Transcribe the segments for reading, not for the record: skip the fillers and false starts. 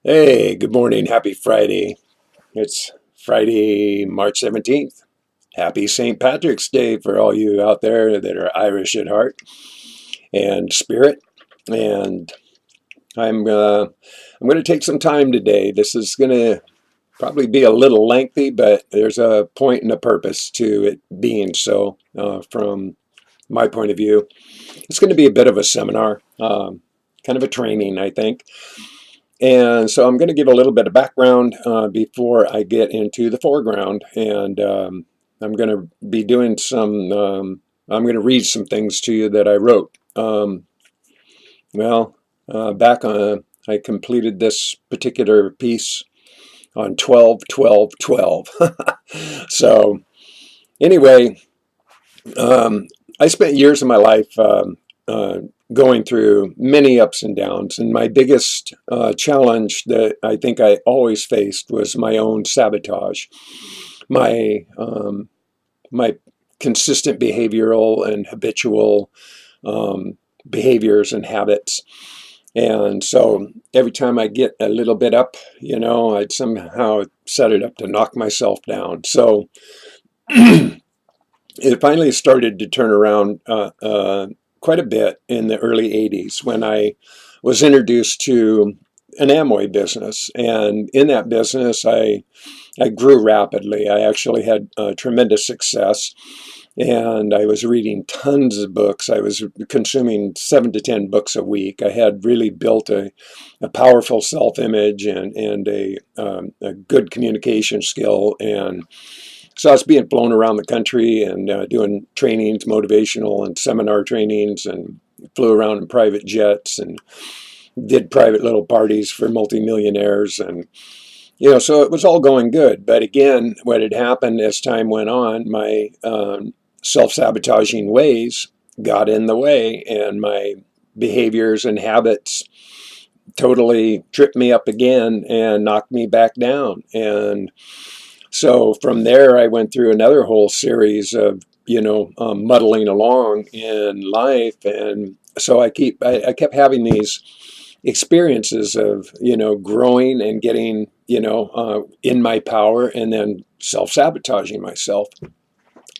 Hey, good morning. Happy Friday. It's Friday, March 17th. Happy St. Patrick's Day for all you out there that are Irish at heart and spirit. And I'm going to take some time today. This is going to probably be a little lengthy, but there's a point and a purpose to it being so. From my point of view, it's going to be a bit of a seminar, kind of a training, I think. And so I'm going to give a little bit of background before I get into the foreground. And I'm going to be doing I'm going to read some things to you that I wrote. Well, back on, I completed this particular piece on 12/12/12. So anyway, um, I spent years of my life uh, going through many ups and downs, and my biggest challenge that I think I always faced was my own sabotage, my my consistent behavioral and habitual um, behaviors and habits. And so every time I get a little bit up, I'd somehow set it up to knock myself down. So it finally started to turn around quite a bit in the early 80s when I was introduced to an Amway business. And in that business, I grew rapidly. I actually had tremendous success. And I was reading tons of books. I was consuming 7 to 10 books a week. I had really built a powerful self-image and a good communication skill. And so I was being flown around the country and doing trainings, motivational and seminar trainings, and flew around in private jets and did private little parties for multimillionaires. And, so it was all going good. But again, what had happened as time went on, my self-sabotaging ways got in the way, and my behaviors and habits totally tripped me up again and knocked me back down. And so from there, I went through another whole series of, muddling along in life. And so I kept having these experiences of, growing and getting, in my power, and then self-sabotaging myself.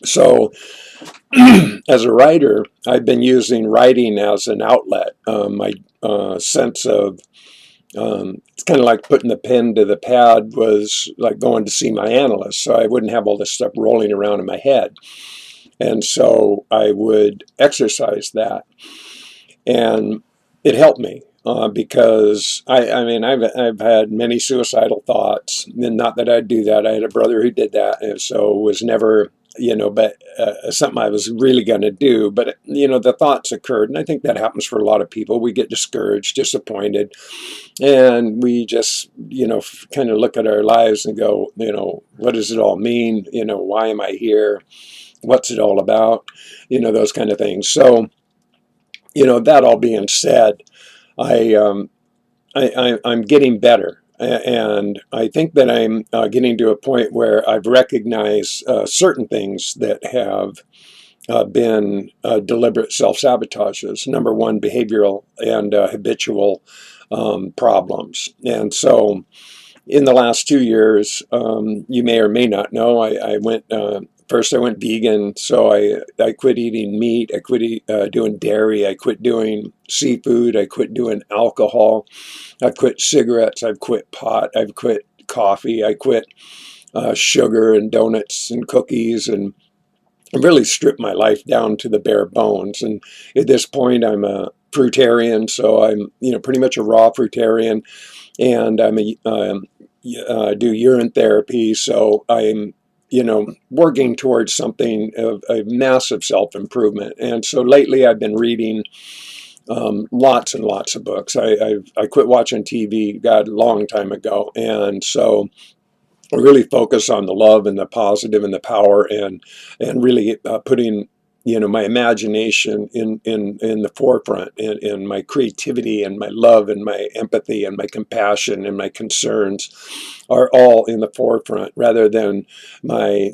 So as a writer, I've been using writing as an outlet. My sense of it's kind of like putting the pen to the pad was like going to see my analyst, so I wouldn't have all this stuff rolling around in my head. And so I would exercise that, and it helped me because I mean, I've had many suicidal thoughts, and not that I'd do that. I had a brother who did that, and so was never, but something I was really going to do. But the thoughts occurred, and I think that happens for a lot of people. We get discouraged, disappointed, and we just, kind of look at our lives and go, what does it all mean? Why am I here? What's it all about? Those kind of things. So, that all being said, I, um, I'm getting better. And I think that I'm getting to a point where I've recognized certain things that have been deliberate self-sabotages. Number one, behavioral and habitual problems. And so in the last 2 years, you may or may not know, I went first. I went vegan, so I quit eating meat. I quit doing dairy. I quit doing seafood. I quit doing alcohol. I quit cigarettes. I've quit pot. I've quit coffee. I quit sugar and donuts and cookies, and really stripped my life down to the bare bones. And at this point, I'm a fruitarian, so I'm pretty much a raw fruitarian, and do urine therapy. So I'm working towards something of a massive self-improvement. And so lately I've been reading lots and lots of books. I quit watching TV, God, a long time ago. And so I really focus on the love and the positive and the power, and really putting my imagination in the forefront, and my creativity and my love and my empathy and my compassion and my concerns are all in the forefront, rather than my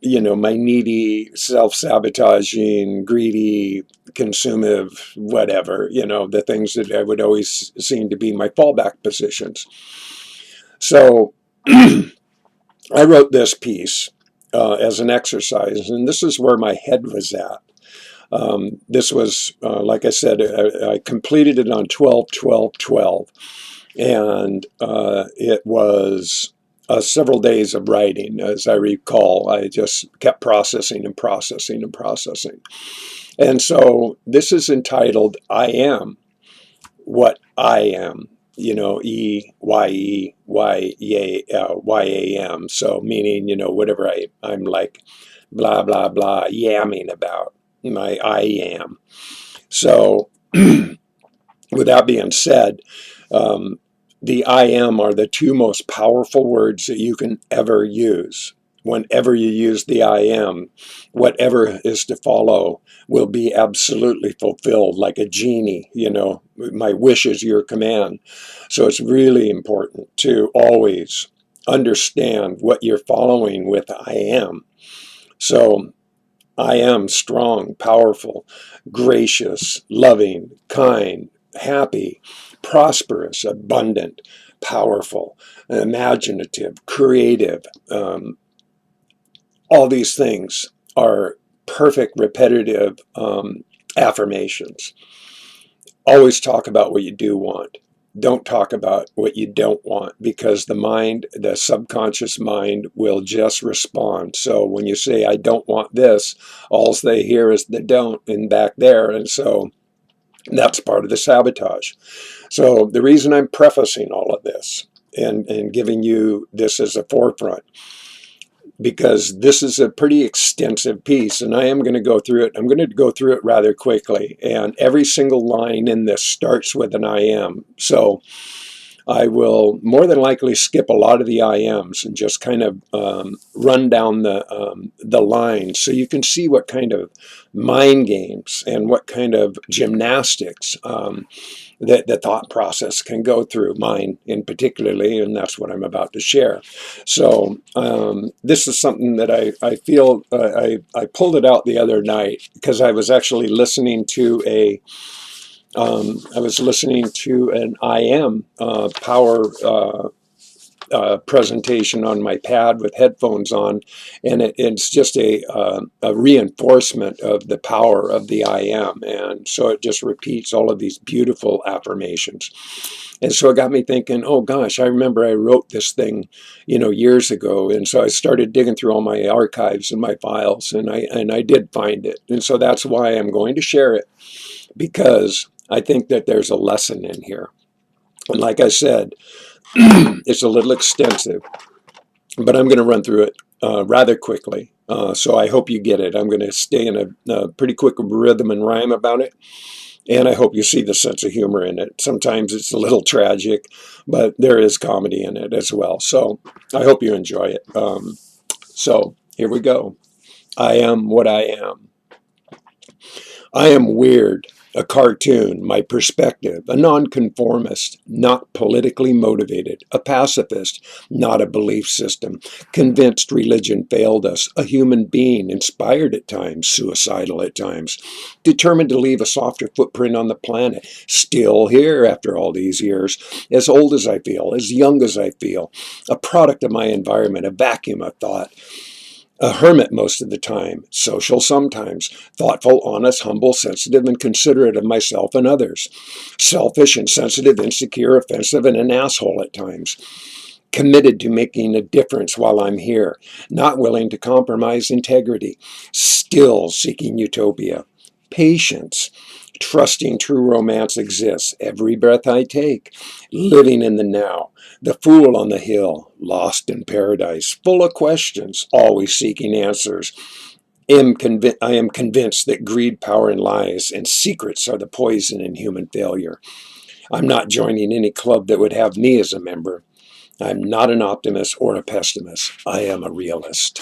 my needy, self-sabotaging, greedy, consumative, whatever, the things that I would always seem to be my fallback positions. So I wrote this piece as an exercise, and this is where my head was at. This was, like I said, I completed it on 12/12/12, and it was several days of writing. As I recall, I just kept processing and processing and processing. And so this is entitled I Am What I Am, Y-A-M. So meaning, whatever I'm like, blah, blah, blah, yamming about. I am. So with that being said, the I am are the two most powerful words that you can ever use. Whenever you use the I am, whatever is to follow will be absolutely fulfilled like a genie. My wish is your command. So it's really important to always understand what you're following with I am. So I am strong, powerful, gracious, loving, kind, happy, prosperous, abundant, powerful, imaginative, creative. All these things are perfect repetitive affirmations. Always talk about what you do want. Don't talk about what you don't want, because the mind, the subconscious mind, will just respond. So when you say, I don't want this, all they hear is the don't and back there. And so that's part of the sabotage. So the reason I'm prefacing all of this and giving you this as a forefront, because this is a pretty extensive piece, and I am going to go through it. I'm going to go through it rather quickly, and every single line in this starts with an I am. So I will more than likely skip a lot of the I ams and just kind of run down the lines so you can see what kind of mind games and what kind of gymnastics that the thought process can go through, mine in particularly, and that's what I'm about to share. So this is something that I feel, I pulled it out the other night because I was actually listening to an I Am power presentation on my pad with headphones on, and it's just a reinforcement of the power of the I Am, and so it just repeats all of these beautiful affirmations. And so it got me thinking, oh gosh, I remember I wrote this thing, years ago, and so I started digging through all my archives and my files, and I did find it, and so that's why I'm going to share it, because I think that there's a lesson in here. And like I said, it's a little extensive, but I'm going to run through it rather quickly. So I hope you get it. I'm going to stay in a pretty quick rhythm and rhyme about it. And I hope you see the sense of humor in it. Sometimes it's a little tragic, but there is comedy in it as well. So I hope you enjoy it. So here we go. I am what I am. I am weird. A cartoon, my perspective, a nonconformist, not politically motivated, a pacifist, not a belief system, convinced religion failed us, a human being, inspired at times, suicidal at times, determined to leave a softer footprint on the planet, still here after all these years, as old as I feel, as young as I feel, a product of my environment, a vacuum of thought. A hermit most of the time, social sometimes, thoughtful, honest, humble, sensitive, and considerate of myself and others. Selfish and sensitive, insecure, offensive, and an asshole at times. Committed to making a difference while I'm here, not willing to compromise integrity. Still seeking utopia. Patience. Trusting true romance exists every breath I take. Living in the now. The fool on the hill, lost in paradise, full of questions, always seeking answers. I am convinced that greed, power, and lies and secrets are the poison in human failure. I'm not joining any club that would have me as a member. I'm not an optimist or a pessimist. I am a realist.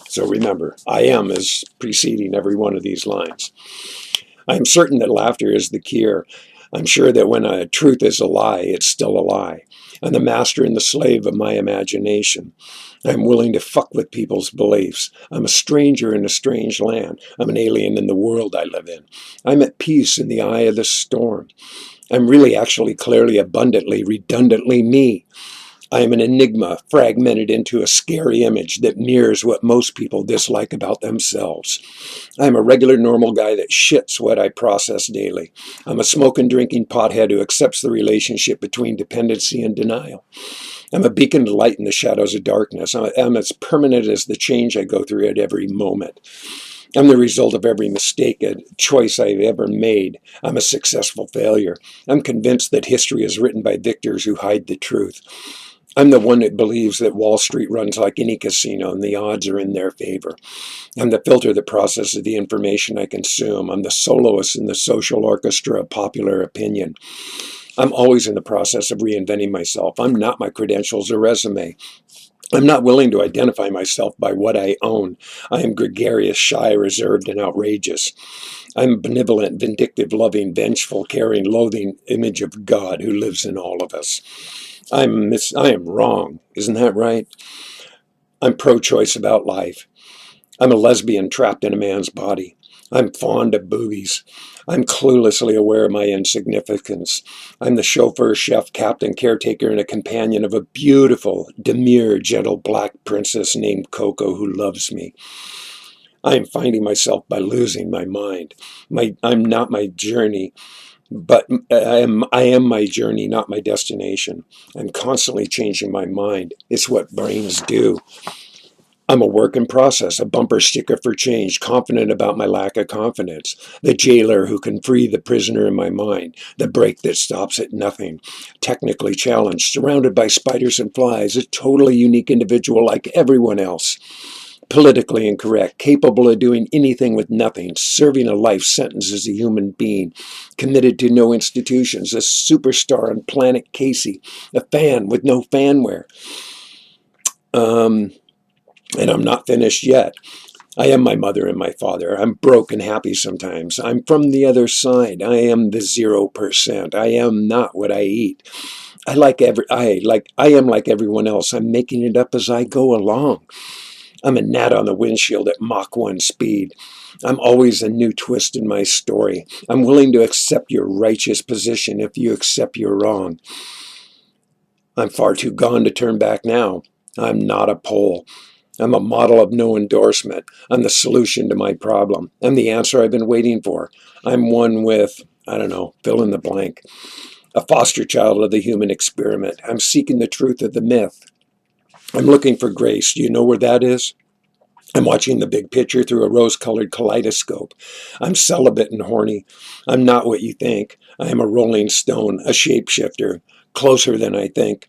So remember, I am is preceding every one of these lines. I am certain that laughter is the cure. I'm sure that when a truth is a lie, it's still a lie. I'm the master and the slave of my imagination. I'm willing to fuck with people's beliefs. I'm a stranger in a strange land. I'm an alien in the world I live in. I'm at peace in the eye of the storm. I'm really, actually, clearly, abundantly, redundantly me. I am an enigma fragmented into a scary image that mirrors what most people dislike about themselves. I'm a regular, normal guy that shits what I process daily. I'm a smoking, drinking pothead who accepts the relationship between dependency and denial. I'm a beacon of light in the shadows of darkness. I'm as permanent as the change I go through at every moment. I'm the result of every mistake and choice I've ever made. I'm a successful failure. I'm convinced that history is written by victors who hide the truth. I'm the one that believes that Wall Street runs like any casino and the odds are in their favor. I'm the filter that processes the information I consume. I'm the soloist in the social orchestra of popular opinion. I'm always in the process of reinventing myself. I'm not my credentials or resume. I'm not willing to identify myself by what I own. I am gregarious, shy, reserved, and outrageous. I'm a benevolent, vindictive, loving, vengeful, caring, loathing image of God who lives in all of us. I am wrong. Isn't that right? I'm pro-choice about life. I'm a lesbian trapped in a man's body. I'm fond of boobies. I'm cluelessly aware of my insignificance. I'm the chauffeur, chef, captain, caretaker, and a companion of a beautiful, demure, gentle black princess named Coco who loves me. I am finding myself by losing my mind. I'm not my journey, but I am my journey, not my destination. I'm constantly changing my mind. It's what brains do. I'm a work in process, a bumper sticker for change, confident about my lack of confidence, the jailer who can free the prisoner in my mind, the brake that stops at nothing, technically challenged, surrounded by spiders and flies, a totally unique individual like everyone else, politically incorrect, capable of doing anything with nothing, serving a life sentence as a human being, committed to no institutions, a superstar on Planet Casey, a fan with no fanware. And I'm not finished yet. I am my mother and my father. I'm broke and happy sometimes. I'm from the other side. I am the 0%. I am not what I eat. I am like everyone else. I'm making it up as I go along. I'm a gnat on the windshield at Mach 1 speed. I'm always a new twist in my story. I'm willing to accept your righteous position if you accept your wrong. I'm far too gone to turn back now. I'm not a Pole. I'm a model of no endorsement. I'm the solution to my problem. I'm the answer I've been waiting for. I'm one with, I don't know, fill in the blank. A foster child of the human experiment. I'm seeking the truth of the myth. I'm looking for grace. Do you know where that is? I'm watching the big picture through a rose-colored kaleidoscope. I'm celibate and horny. I'm not what you think. I am a rolling stone, a shapeshifter, closer than I think.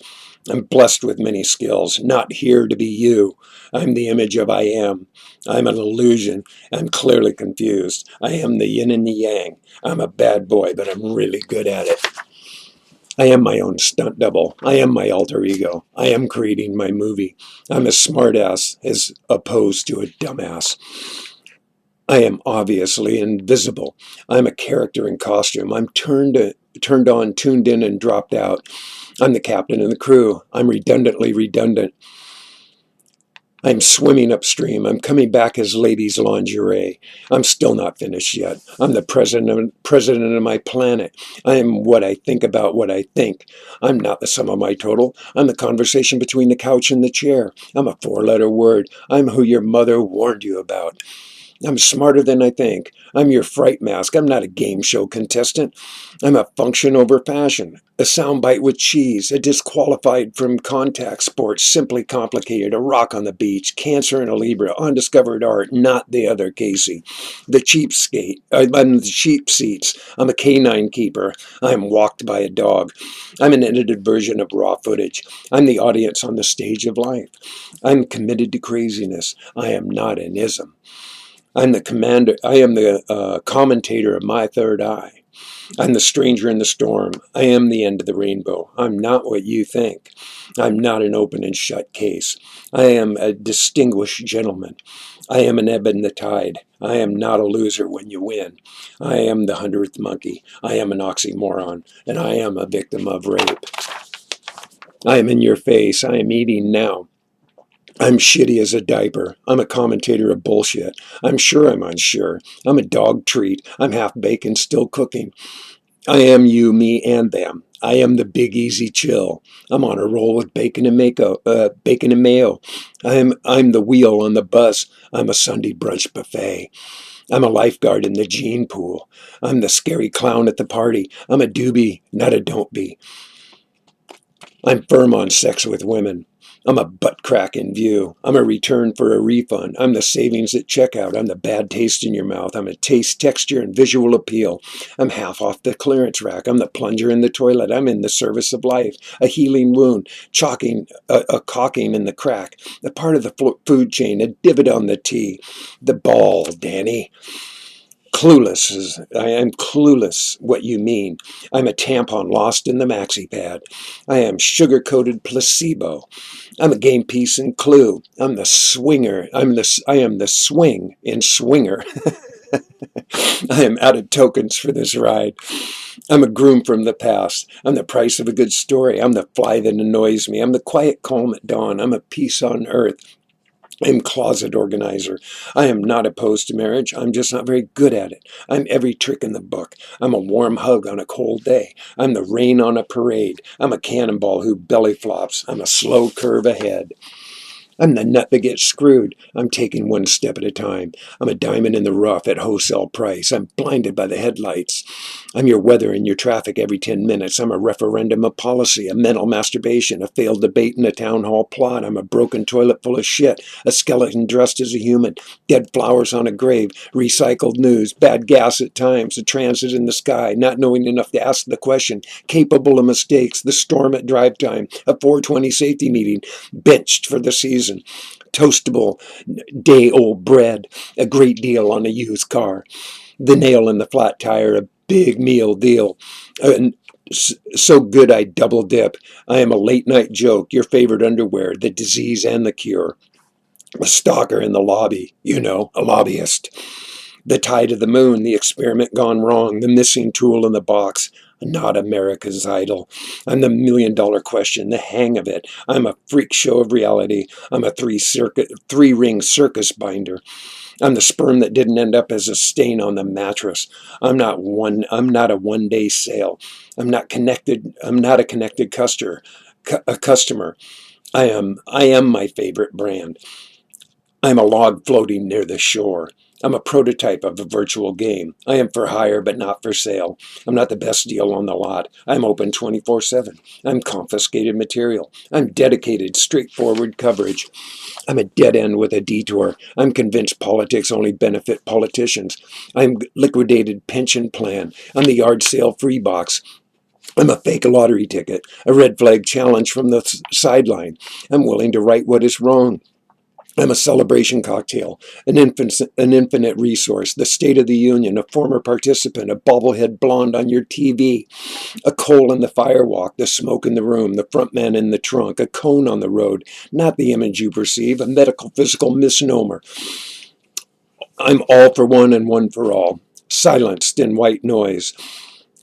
I'm blessed with many skills, not here to be you. I'm the image of I am. I'm an illusion. I'm clearly confused. I am the yin and the yang. I'm a bad boy, but I'm really good at it. I am my own stunt double. I am my alter ego. I am creating my movie. I'm a smartass as opposed to a dumbass. I am obviously invisible. I'm a character in costume. I'm turned on, tuned in, and dropped out. I'm the captain and the crew. I'm redundantly redundant. I'm swimming upstream. I'm coming back as ladies' lingerie. I'm still not finished yet. I'm the president of my planet. I am what I think about what I think. I'm not the sum of my total. I'm the conversation between the couch and the chair. I'm a four-letter word. I'm who your mother warned you about. I'm smarter than I think. I'm your fright mask. I'm not a game show contestant. I'm a function over fashion, a soundbite with cheese, a disqualified from contact sports, simply complicated, a rock on the beach, cancer in a Libra, undiscovered art, not the other Casey. The cheapskate. I'm the cheap seats. I'm a canine keeper. I'm walked by a dog. I'm an edited version of raw footage. I'm the audience on the stage of life. I'm committed to craziness. I am not an ism. I'm the commander. I am the commentator of my third eye. I'm the stranger in the storm. I am the end of the rainbow. I'm not what you think. I'm not an open and shut case. I am a distinguished gentleman. I am an ebb in the tide. I am not a loser when you win. I am the 100th monkey. I am an oxymoron, and I am a victim of rape. I am in your face. I am eating now. I'm shitty as a diaper. I'm a commentator of bullshit. I'm sure I'm unsure. I'm a dog treat. I'm half bacon, still cooking. I am you, me, and them. I am the big easy chill. I'm on a roll with bacon and mayo. I'm the wheel on the bus. I'm a Sunday brunch buffet. I'm a lifeguard in the gene pool. I'm the scary clown at the party. I'm a doobie, not a don't be. I'm firm on sex with women. I'm a butt crack in view. I'm a return for a refund. I'm the savings at checkout. I'm the bad taste in your mouth. I'm a taste, texture, and visual appeal. I'm half off the clearance rack. I'm the plunger in the toilet. I'm in the service of life. A healing wound, a caulking in the crack. A part of the food chain, a divot on the T. The ball, Danny. I am clueless what you mean. I'm a tampon lost in the maxi pad. I am sugar-coated placebo. I'm a game piece in Clue. I'm the swinger. I am the swing in Swinger. I am out of tokens for this ride. I'm a groom from the past. I'm the price of a good story. I'm the fly that annoys me. I'm the quiet calm at dawn. I'm a peace on earth. I'm closet organizer. I am not opposed to marriage. I'm just not very good at it. I'm every trick in the book. I'm a warm hug on a cold day. I'm the rain on a parade. I'm a cannonball who belly flops. I'm a slow curve ahead. I'm the nut that gets screwed. I'm taking one step at a time. I'm a diamond in the rough at wholesale price. I'm blinded by the headlights. I'm your weather and your traffic every 10 minutes. I'm a referendum of policy, a mental masturbation, a failed debate in a town hall plot. I'm a broken toilet full of shit, a skeleton dressed as a human, dead flowers on a grave, recycled news, bad gas at times, a transit in the sky, not knowing enough to ask the question, capable of mistakes, the storm at drive time, a 420 safety meeting, benched for the season. Toastable day-old bread, a great deal on a used car, the nail in the flat tire, a big meal deal, and so good I double dip. I am a late night joke, your favorite underwear, the disease and the cure, a stalker in the lobby, a lobbyist, the tie to the moon, the experiment gone wrong, the missing tool in the box, not America's Idol. I'm the $1,000,000 question, the hang of it. I'm a freak show of reality. I'm a three-ring circus binder. I'm the sperm that didn't end up as a stain on the mattress. I'm not a one-day sale. I'm not a connected customer. I am my favorite brand. I'm a log floating near the shore. I'm a prototype of a virtual game. I am for hire, but not for sale. I'm not the best deal on the lot. I'm open 24/7. I'm confiscated material. I'm dedicated, straightforward coverage. I'm a dead end with a detour. I'm convinced politics only benefit politicians. I'm liquidated pension plan. I'm the yard sale free box. I'm a fake lottery ticket, a red flag challenge from the sideline. I'm willing to right what is wrong. I'm a celebration cocktail, an infinite resource, the State of the Union, a former participant, a bobblehead blonde on your TV, a coal in the firewalk, the smoke in the room, the front man in the trunk, a cone on the road, not the image you perceive, a medical physical misnomer. I'm all for one and one for all, silenced in white noise.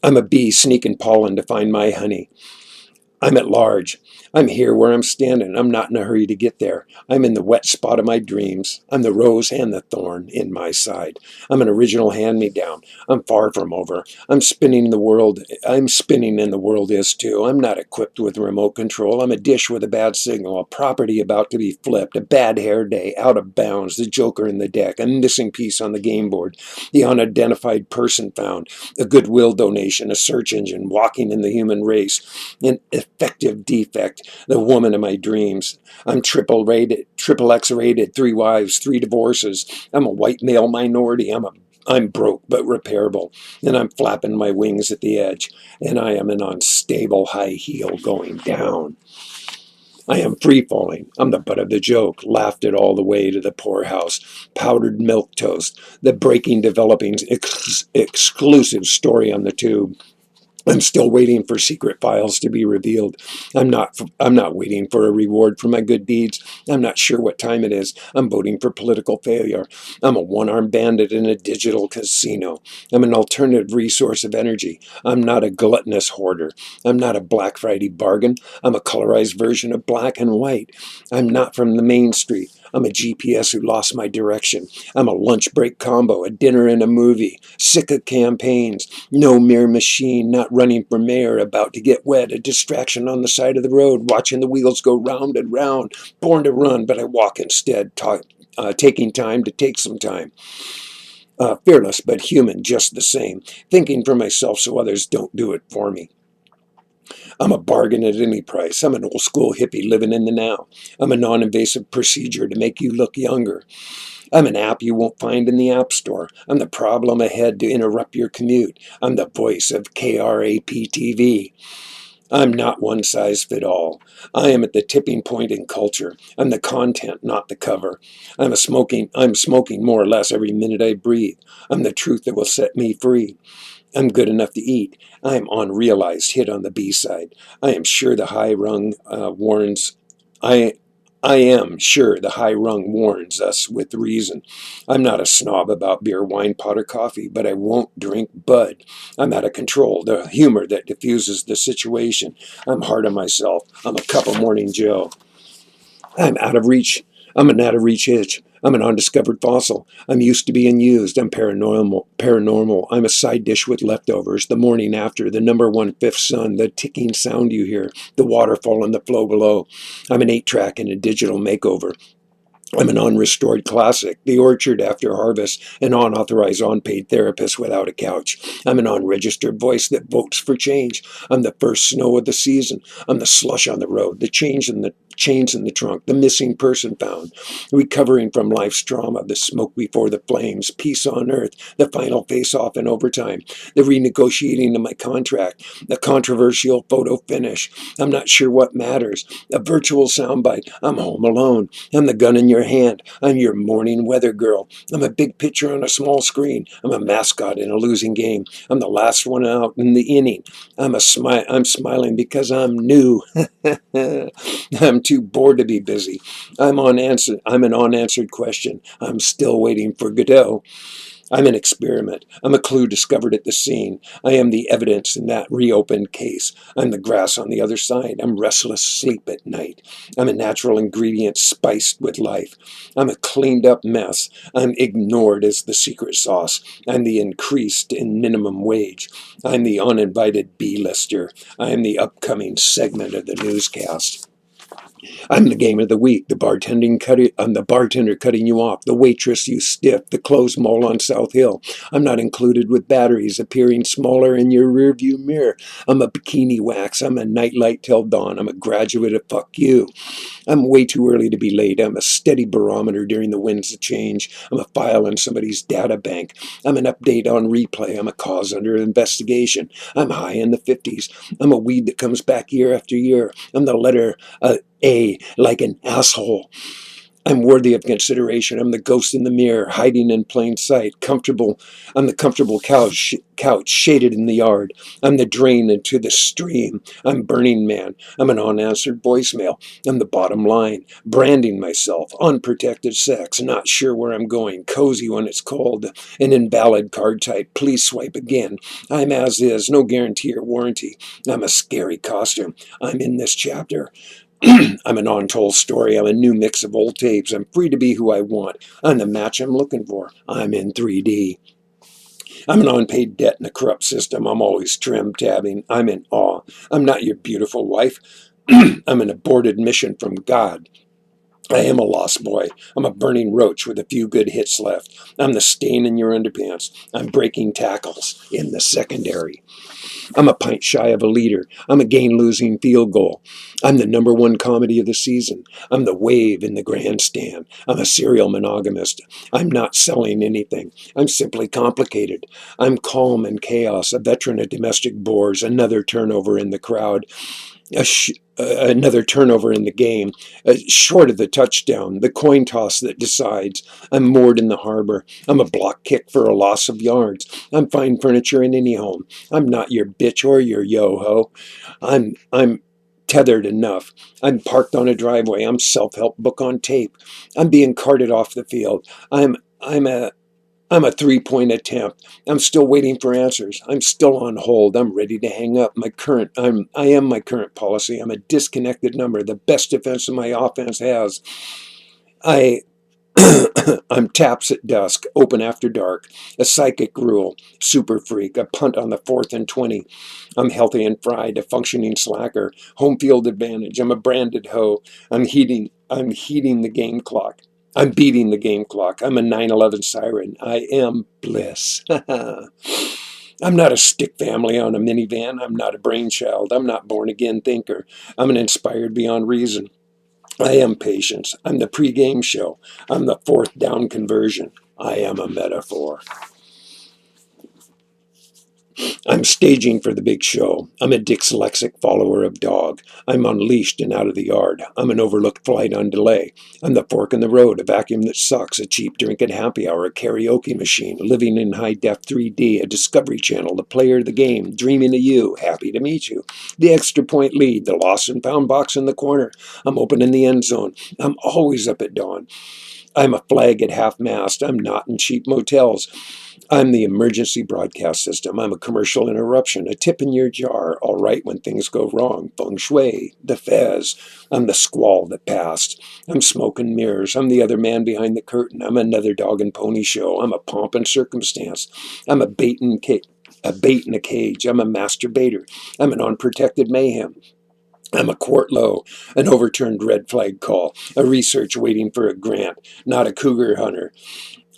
I'm a bee sneaking pollen to find my honey. I'm at large. I'm here where I'm standing. I'm not in a hurry to get there. I'm in the wet spot of my dreams. I'm the rose and the thorn in my side. I'm an original hand-me-down. I'm far from over. I'm spinning in the world is too. I'm not equipped with remote control. I'm a dish with a bad signal, a property about to be flipped, a bad hair day, out of bounds, the joker in the deck, a missing piece on the game board, the unidentified person found, a goodwill donation, a search engine, walking in the human race, an effective defect, the woman of my dreams. I'm triple X rated, 3 wives, 3 divorces. I'm a white male minority. I'm broke but repairable, and I'm flapping my wings at the edge, and I am an unstable high heel going down. I am free-falling. I'm the butt of the joke, laughed at all the way to the poorhouse, powdered milk toast, the breaking developing exclusive story on the tube. I'm still waiting for secret files to be revealed. I'm not waiting for a reward for my good deeds. I'm not sure what time it is. I'm voting for political failure. I'm a one-armed bandit in a digital casino. I'm an alternative resource of energy. I'm not a gluttonous hoarder. I'm not a Black Friday bargain. I'm a colorized version of black and white. I'm not from the main street. I'm a GPS who lost my direction. I'm a lunch break combo, a dinner and a movie. Sick of campaigns. No mere machine, not running for mayor, about to get wet, a distraction on the side of the road, watching the wheels go round and round. Born to run, but I walk instead, taking time to take some time. Fearless, but human, just the same. Thinking for myself so others don't do it for me. I'm a bargain at any price. I'm an old school hippie living in the now. I'm a non-invasive procedure to make you look younger. I'm an app you won't find in the App Store. I'm the problem ahead to interrupt your commute. I'm the voice of KRAP-TV. I'm not one size fit all. I am at the tipping point in culture. I'm the content, not the cover. I'm smoking more or less every minute I breathe. I'm the truth that will set me free. I'm good enough to eat. I am unrealized hit on the B-side. I am sure the high rung warns. I I am sure the high rung warns us with reason. I'm not a snob about beer, wine, pot, or coffee, but I won't drink Bud. I'm out of control, the humor that diffuses the situation. I'm hard on myself. I'm a cup of Morning Joe. I'm out of reach. I'm an out of reach itch. I'm an undiscovered fossil. I'm used to being used. I'm paranormal. I'm a side dish with leftovers. The morning after, the number one fifth sun, the ticking sound you hear, the waterfall and the flow below. I'm an 8-track in a digital makeover. I'm an unrestored classic, the orchard after harvest, an unauthorized unpaid therapist without a couch. I'm an unregistered voice that votes for change. I'm the first snow of the season. I'm the slush on the road, the chains in the trunk, the missing person found, recovering from life's trauma, the smoke before the flames, peace on earth, the final face-off in overtime, the renegotiating of my contract, the controversial photo finish. I'm not sure what matters. A virtual soundbite. I'm home alone. I'm the gun in your hand. I'm your morning weather girl. I'm a big picture on a small screen. I'm a mascot in a losing game. I'm the last one out in the inning. I'm smiling because I'm new. I'm too bored to be busy. I'm an unanswered question. I'm still waiting for Godot. I'm an experiment. I'm a clue discovered at the scene. I am the evidence in that reopened case. I'm the grass on the other side. I'm restless sleep at night. I'm a natural ingredient spiced with life. I'm a cleaned up mess. I'm ignored as the secret sauce. I'm the increased in minimum wage. I'm the uninvited B-lister. I am the upcoming segment of the newscast. I'm the game of the week, I'm the bartender cutting you off, the waitress you stiff, the clothes mole on South Hill. I'm not included with batteries appearing smaller in your rearview mirror. I'm a bikini wax. I'm a nightlight till dawn. I'm a graduate of fuck you. I'm way too early to be late. I'm a steady barometer during the winds of change. I'm a file in somebody's data bank. I'm an update on replay. I'm a cause under investigation. I'm high in the 50s. I'm a weed that comes back year after year. I'm the letter A, like an asshole. I'm worthy of consideration. I'm the ghost in the mirror, hiding in plain sight. I'm the comfortable couch shaded in the yard. I'm the drain into the stream. I'm Burning Man. I'm an unanswered voicemail. I'm the bottom line, branding myself. Unprotected sex, not sure where I'm going. Cozy when it's cold. An invalid card type. Please swipe again. I'm as is, no guarantee or warranty. I'm a scary costume. I'm in this chapter. I'm an untold story. I'm a new mix of old tapes. I'm free to be who I want. I'm the match I'm looking for. I'm in 3D. I'm an unpaid debt in a corrupt system. I'm always tabbing. I'm in awe. I'm not your beautiful wife. I'm an aborted mission from God. I am a lost boy. I'm a burning roach with a few good hits left. I'm the stain in your underpants. I'm breaking tackles in the secondary. I'm a pint shy of a leader. I'm a gain-losing field goal. I'm the number one comedy of the season. I'm the wave in the grandstand. I'm a serial monogamist. I'm not selling anything. I'm simply complicated. I'm calm in chaos, a veteran of domestic bores, another turnover in the crowd. another turnover in the game, short of the touchdown, the coin toss that decides. I'm moored in the harbor. I'm a block kick for a loss of yards. I'm fine furniture in any home. I'm not your bitch or your yo-ho. I'm tethered enough. I'm parked on a driveway. I'm self-help book on tape. I'm being carted off the field. I'm a I'm a 3-point attempt. I'm still waiting for answers. I'm still on hold. I'm ready to hang up. I am my current policy. I'm a disconnected number. The best defense my offense has. I I'm taps at dusk, open after dark, a psychic rule, super freak, a punt on the 4th and 20. I'm healthy and fried, a functioning slacker, home field advantage. I'm a branded hoe. I'm heating the game clock. I'm beating the game clock. I'm a 9/11 siren. I am bliss. I'm not a stick family on a minivan. I'm not a brainchild. I'm not born again thinker. I'm an inspired beyond reason. I am patience. I'm the pregame show. I'm the 4th down conversion. I am a metaphor. I'm staging for the big show. I'm a dyslexic follower of dog. I'm unleashed and out of the yard. I'm an overlooked flight on delay. I'm the fork in the road, a vacuum that sucks, a cheap drink at happy hour, a karaoke machine, living in high-def 3D, a Discovery Channel, the player of the game, dreaming of you, happy to meet you. The extra point lead, the lost and found box in the corner. I'm open in the end zone. I'm always up at dawn. I'm a flag at half-mast. I'm not in cheap motels. I'm the emergency broadcast system. I'm a commercial interruption, a tip in your jar, all right when things go wrong. Feng shui, the fez. I'm the squall that passed. I'm smoke and mirrors. I'm the other man behind the curtain. I'm another dog and pony show. I'm a pomp and circumstance. I'm a bait in a cage. I'm a masturbator. I'm an unprotected mayhem. I'm a quart low, an overturned red flag call, a research waiting for a grant, not a cougar hunter.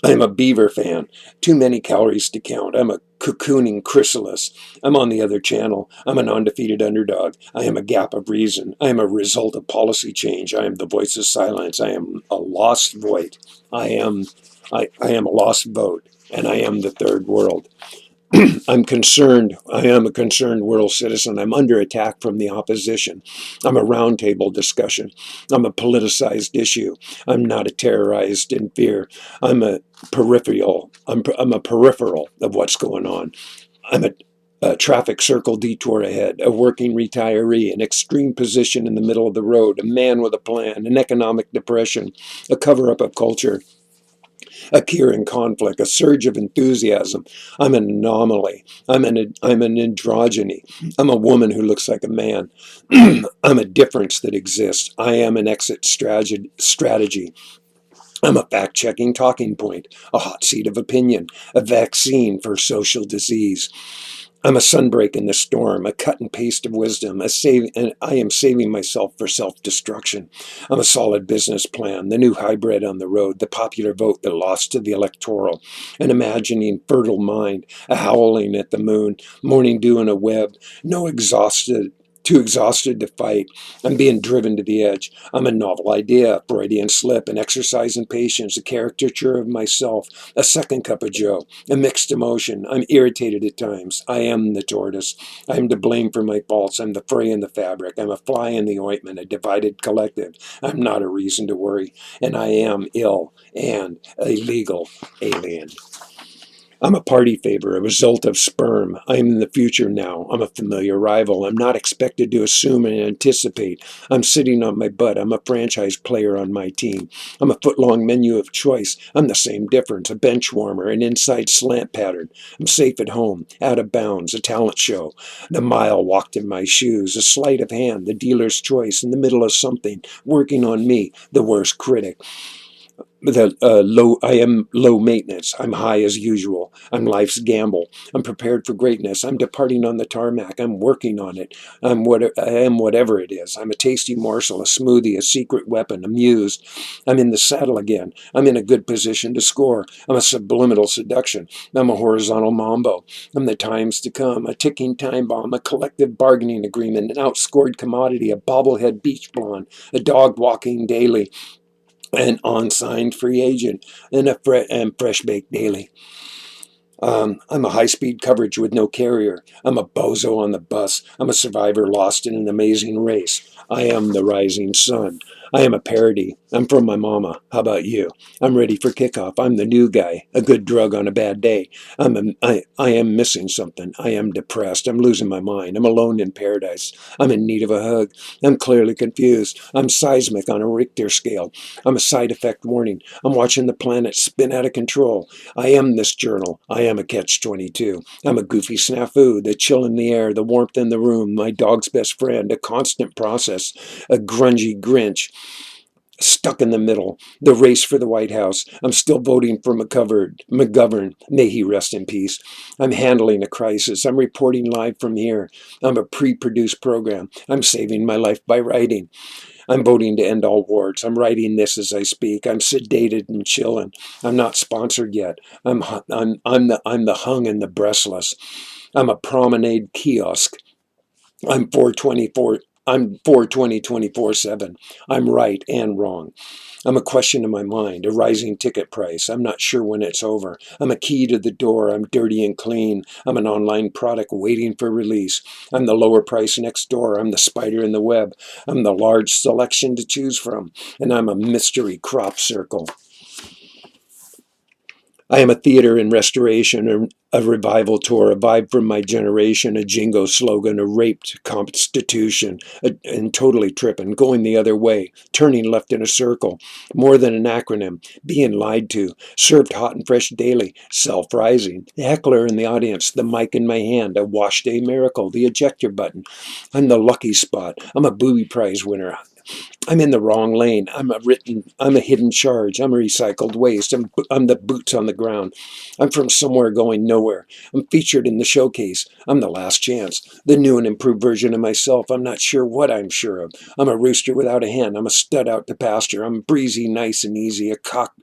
I'm a beaver fan. Too many calories to count. I'm a cocooning chrysalis. I'm on the other channel. I'm an undefeated underdog. I am a gap of reason. I am a result of policy change. I am the voice of silence. I am a lost voice. I am a lost vote, and I am the third world. I'm concerned. I am a concerned world citizen. I'm under attack from the opposition. I'm a roundtable discussion. I'm a politicized issue. I'm not a terrorized in fear. I'm a peripheral. I'm a peripheral of what's going on. I'm a traffic circle detour ahead, a working retiree, an extreme position in the middle of the road, a man with a plan, an economic depression, a cover-up of culture, a cure in conflict, a surge of enthusiasm. I'm an anomaly. I'm an androgyny. I'm a woman who looks like a man. I'm a difference that exists. I am an exit strategy. I'm a fact-checking talking point, a hot seat of opinion, a vaccine for social disease. I'm a sunbreak in the storm, a cut and paste of wisdom, and I am saving myself for self-destruction. I'm a solid business plan, the new hybrid on the road, the popular vote that lost to the electoral, an imagining fertile mind, a howling at the moon, morning dew in a web, too exhausted to fight. I'm being driven to the edge. I'm a novel idea, a Freudian slip, an exercise in patience, a caricature of myself, a second cup of joe, a mixed emotion. I'm irritated at times. I am the tortoise. I am to blame for my faults. I'm the fray in the fabric. I'm a fly in the ointment, a divided collective. I'm not a reason to worry. And I am ill and a legal alien. I'm a party favor, a result of sperm. I am in the future now. I'm a familiar rival. I'm not expected to assume and anticipate. I'm sitting on my butt. I'm a franchise player on my team. I'm a foot-long menu of choice. I'm the same difference, a bench warmer, an inside slant pattern. I'm safe at home, out of bounds, a talent show. The mile walked in my shoes, a sleight of hand, the dealer's choice, in the middle of something, working on me, the worst critic. I am low maintenance. I'm high as usual. I'm life's gamble. I'm prepared for greatness. I'm departing on the tarmac. I'm working on it. I am whatever it is. I'm a tasty morsel, a smoothie, a secret weapon, amused. I'm in the saddle again. I'm in a good position to score. I'm a subliminal seduction. I'm a horizontal mambo. I'm the times to come, a ticking time bomb, a collective bargaining agreement, an outscored commodity, a bobblehead beach blonde, a dog walking daily, an unsigned free agent, and fresh baked daily. I'm a high-speed coverage with no carrier. I'm a bozo on the bus. I'm a survivor lost in an amazing race. I am the rising sun. I am a parody. I'm from my mama. How about you? I'm ready for kickoff. I'm the new guy, a good drug on a bad day. I am missing something. I am depressed. I'm losing my mind. I'm alone in paradise. I'm in need of a hug. I'm clearly confused. I'm seismic on a Richter scale. I'm a side effect warning. I'm watching the planet spin out of control. I am this journal. I am a catch-22. I'm a goofy snafu, the chill in the air, the warmth in the room, my dog's best friend, a constant process, a grungy Grinch, stuck in the middle, the race for the White House. I'm still voting for McGovern. May he rest in peace. I'm handling a crisis. I'm reporting live from here. I'm a pre-produced program. I'm saving my life by writing. I'm voting to end all wars. I'm writing this as I speak. I'm sedated and chilling. I'm not sponsored yet. I'm the hung and the breastless. I'm a promenade kiosk. I'm 424. I'm 420 24/7. I'm right and wrong. I'm a question in my mind, a rising ticket price. I'm not sure when it's over. I'm a key to the door. I'm dirty and clean. I'm an online product waiting for release. I'm the lower price next door. I'm the spider in the web. I'm the large selection to choose from. And I'm a mystery crop circle. I am a theater in restoration, a revival tour, a vibe from my generation, a jingo slogan, a raped constitution, and totally tripping, going the other way, turning left in a circle, more than an acronym, being lied to, served hot and fresh daily, self-rising, the heckler in the audience, the mic in my hand, a wash day miracle, the ejector button. I'm the lucky spot. I'm a booby prize winner. I'm in the wrong lane. I'm a hidden charge. I'm a recycled waste. I'm the boots on the ground. I'm from somewhere going nowhere. I'm featured in the showcase. I'm the last chance. The new and improved version of myself. I'm not sure what I'm sure of. I'm a rooster without a hen. I'm a stud out to pasture. I'm breezy, nice and easy. A crock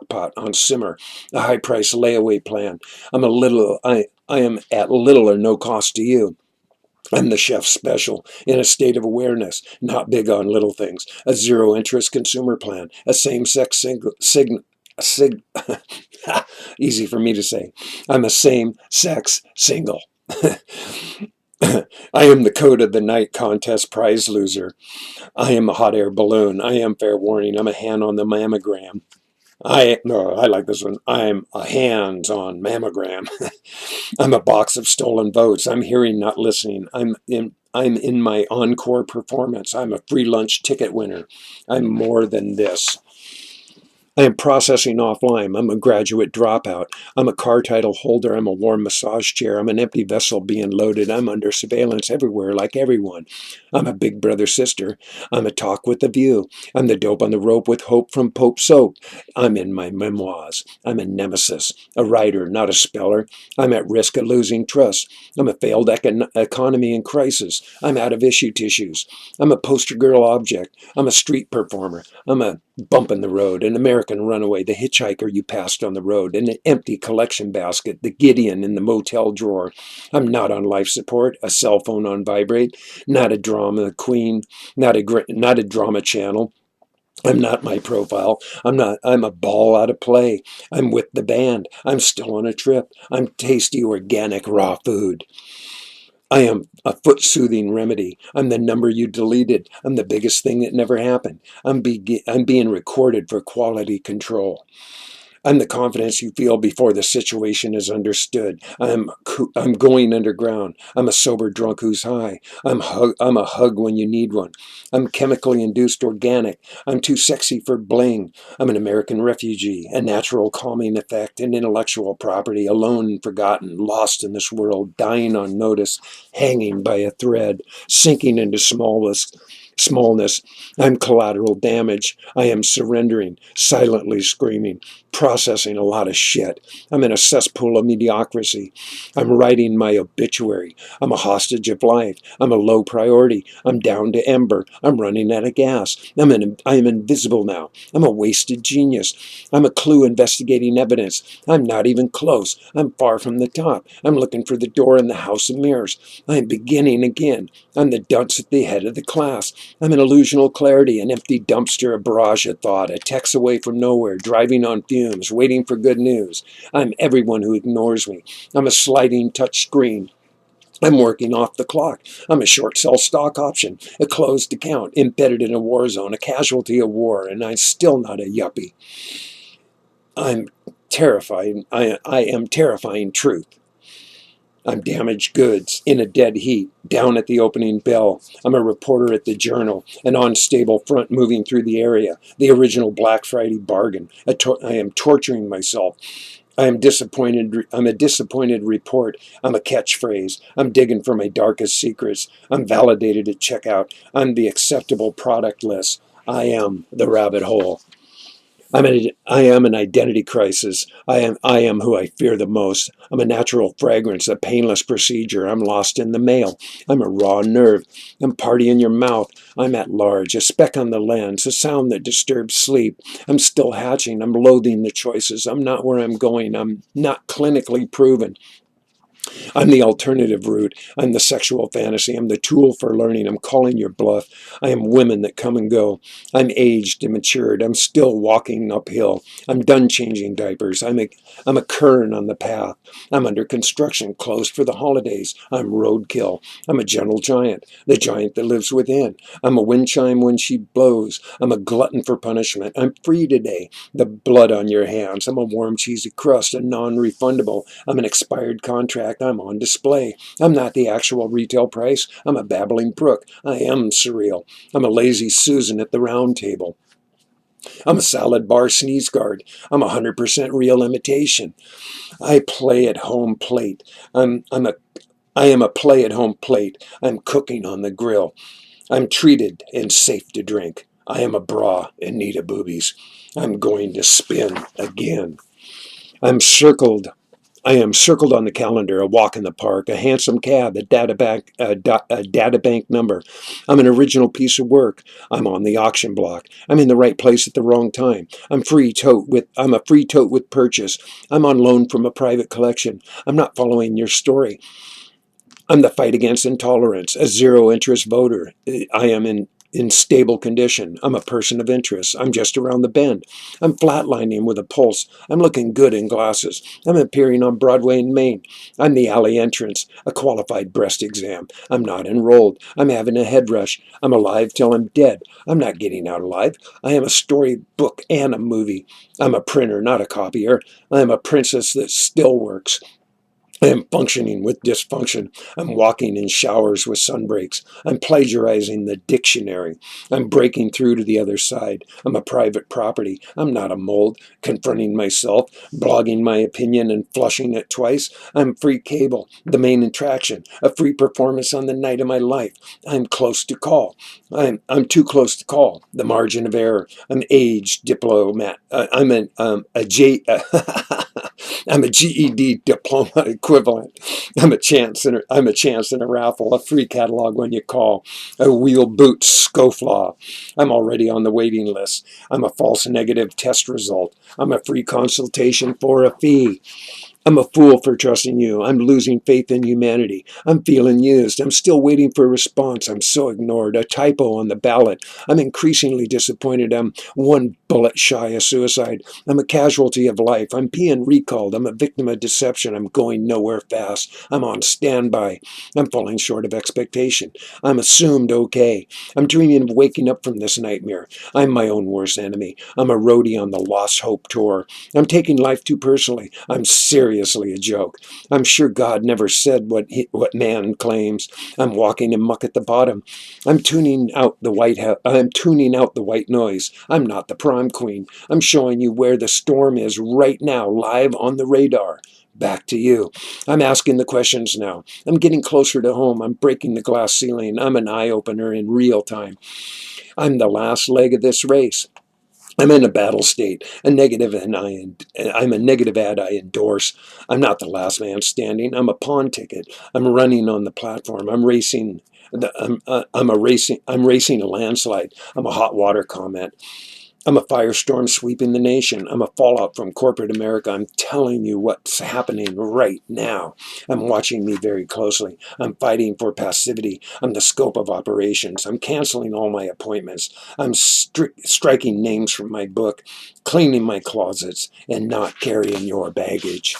pot on simmer. A high price layaway plan. I am at little or no cost to you. I'm the chef special, in a state of awareness, not big on little things, a zero-interest consumer plan, a same-sex easy for me to say. I'm a same-sex single. I am the code of the night contest prize loser. I am a hot air balloon. I am fair warning. I'm a hand on the mammogram. No, I like this one. I'm a hands-on mammogram. I'm a box of stolen votes. I'm hearing, not listening. I'm in my encore performance. I'm a free lunch ticket winner. I'm more than this. I am processing offline. I'm a graduate dropout. I'm a car title holder. I'm a warm massage chair. I'm an empty vessel being loaded. I'm under surveillance everywhere like everyone. I'm a big brother sister. I'm a talk with the view. I'm the dope on the rope with hope from Pope Soap. I'm in my memoirs. I'm a nemesis, a writer, not a speller. I'm at risk of losing trust. I'm a failed economy in crisis. I'm out of issue tissues. I'm a poster girl object. I'm a street performer. I'm a bump in the road, an American runaway, the hitchhiker you passed on the road, an empty collection basket, the Gideon in the motel drawer. I'm not on life support, a cell phone on vibrate, not a drama queen, not a drama channel. I'm not my profile. I'm a ball out of play. I'm with the band. I'm still on a trip. I'm tasty organic raw food. I am a foot-soothing remedy. I'm the number you deleted. I'm the biggest thing that never happened. I'm being recorded for quality control. I'm the confidence you feel before the situation is understood. I'm going underground. I'm a sober drunk who's high. I'm a hug when you need one. I'm chemically induced organic. I'm too sexy for bling. I'm an American refugee, a natural calming effect, an intellectual property, alone and forgotten, lost in this world, dying on notice, hanging by a thread, sinking into smallness. I'm collateral damage. I am surrendering, silently screaming, processing a lot of shit. I'm in a cesspool of mediocrity. I'm writing my obituary. I'm a hostage of life. I'm a low priority. I'm down to ember. I'm running out of gas. I am invisible now. I'm a wasted genius. I'm a clue investigating evidence. I'm not even close. I'm far from the top. I'm looking for the door in the house of mirrors. I'm beginning again. I'm the dunce at the head of the class. I'm an illusional clarity, an empty dumpster, a barrage of thought, a text away from nowhere, driving on fumes, waiting for good news. I'm everyone who ignores me. I'm a sliding touch screen. I'm working off the clock. I'm a short sell stock option, a closed account, embedded in a war zone, a casualty of war, and I'm still not a yuppie. I'm terrifying. I am terrifying truth. I'm damaged goods in a dead heat, down at the opening bell. I'm a reporter at the Journal, an unstable front moving through the area, the original Black Friday bargain. I am torturing myself. I am disappointed. I'm a disappointed report. I'm a catchphrase. I'm digging for my darkest secrets. I'm validated at checkout. I'm the acceptable product list. I am the rabbit hole. I am an identity crisis. I am who I fear the most. I'm a natural fragrance, a painless procedure. I'm lost in the mail. I'm a raw nerve. I'm party in your mouth. I'm at large, a speck on the lens, a sound that disturbs sleep. I'm still hatching. I'm loathing the choices. I'm not where I'm going. I'm not clinically proven. I'm the alternative route. I'm the sexual fantasy. I'm the tool for learning. I'm calling your bluff. I am women that come and go. I'm aged and matured. I'm still walking uphill. I'm done changing diapers. I'm a kern on the path. I'm under construction, closed for the holidays. I'm roadkill. I'm a gentle giant, the giant that lives within. I'm a wind chime when she blows. I'm a glutton for punishment. I'm free today. The blood on your hands. I'm a warm, cheesy crust, a non-refundable. I'm an expired contract. I'm on display. I'm not the actual retail price. I'm a babbling brook. I am surreal. I'm a lazy Susan at the round table. I'm a salad bar sneeze guard. I'm 100% real imitation. I play at home plate. I am a play at home plate. I'm cooking on the grill. I'm treated and safe to drink. I am a bra in need of boobies. I'm going to spin again. I'm circled I am circled on the calendar, a walk in the park, a handsome cab, a data bank number. I'm an original piece of work. I'm on the auction block. I'm in the right place at the wrong time. I'm a free tote with purchase. I'm on loan from a private collection. I'm not following your story. I'm the fight against intolerance, a zero interest voter. I am in stable condition. I'm a person of interest. I'm just around the bend. I'm flatlining with a pulse. I'm looking good in glasses. I'm appearing on Broadway in Maine. I'm the alley entrance, a qualified breast exam. I'm not enrolled. I'm having a head rush. I'm alive till I'm dead. I'm not getting out alive. I am a storybook and a movie. I'm a printer, not a copier. I am a princess that still works. I am functioning with dysfunction. I'm walking in showers with sunbreaks. I'm plagiarizing the dictionary. I'm breaking through to the other side. I'm a private property. I'm not a mold. Confronting myself, blogging my opinion and flushing it twice. I'm free cable, the main attraction, a free performance on the night of my life. I'm close to call. I'm too close to call. The margin of error. I'm aged diplomat. I'm a GED diploma equivalent. I'm a chance in a raffle, a free catalog when you call, a wheel boot scofflaw. I'm already on the waiting list. I'm a false negative test result. I'm a free consultation for a fee. I'm a fool for trusting you. I'm losing faith in humanity. I'm feeling used. I'm still waiting for a response. I'm so ignored. A typo on the ballot. I'm increasingly disappointed. I'm one bullet shy of suicide. I'm a casualty of life. I'm being recalled. I'm a victim of deception. I'm going nowhere fast. I'm on standby. I'm falling short of expectation. I'm assumed okay. I'm dreaming of waking up from this nightmare. I'm my own worst enemy. I'm a roadie on the Lost Hope tour. I'm taking life too personally. I'm seriously a joke. I'm sure God never said what man claims. I'm walking in muck at the bottom. I'm tuning out the white noise. I'm not the prom queen. I'm showing you where the storm is right now, live on the radar. Back to you. I'm asking the questions now. I'm getting closer to home. I'm breaking the glass ceiling. I'm an eye-opener in real time. I'm the last leg of this race. I'm in a battle state, I'm a negative ad I endorse. I'm not the last man standing. I'm a pawn ticket. I'm running on the platform. I'm racing. I'm racing a landslide. I'm a hot water comment. I'm a firestorm sweeping the nation. I'm a fallout from corporate America. I'm telling you what's happening right now. I'm watching me very closely. I'm fighting for passivity. I'm the scope of operations. I'm canceling all my appointments. I'm striking names from my book, cleaning my closets, and not carrying your baggage.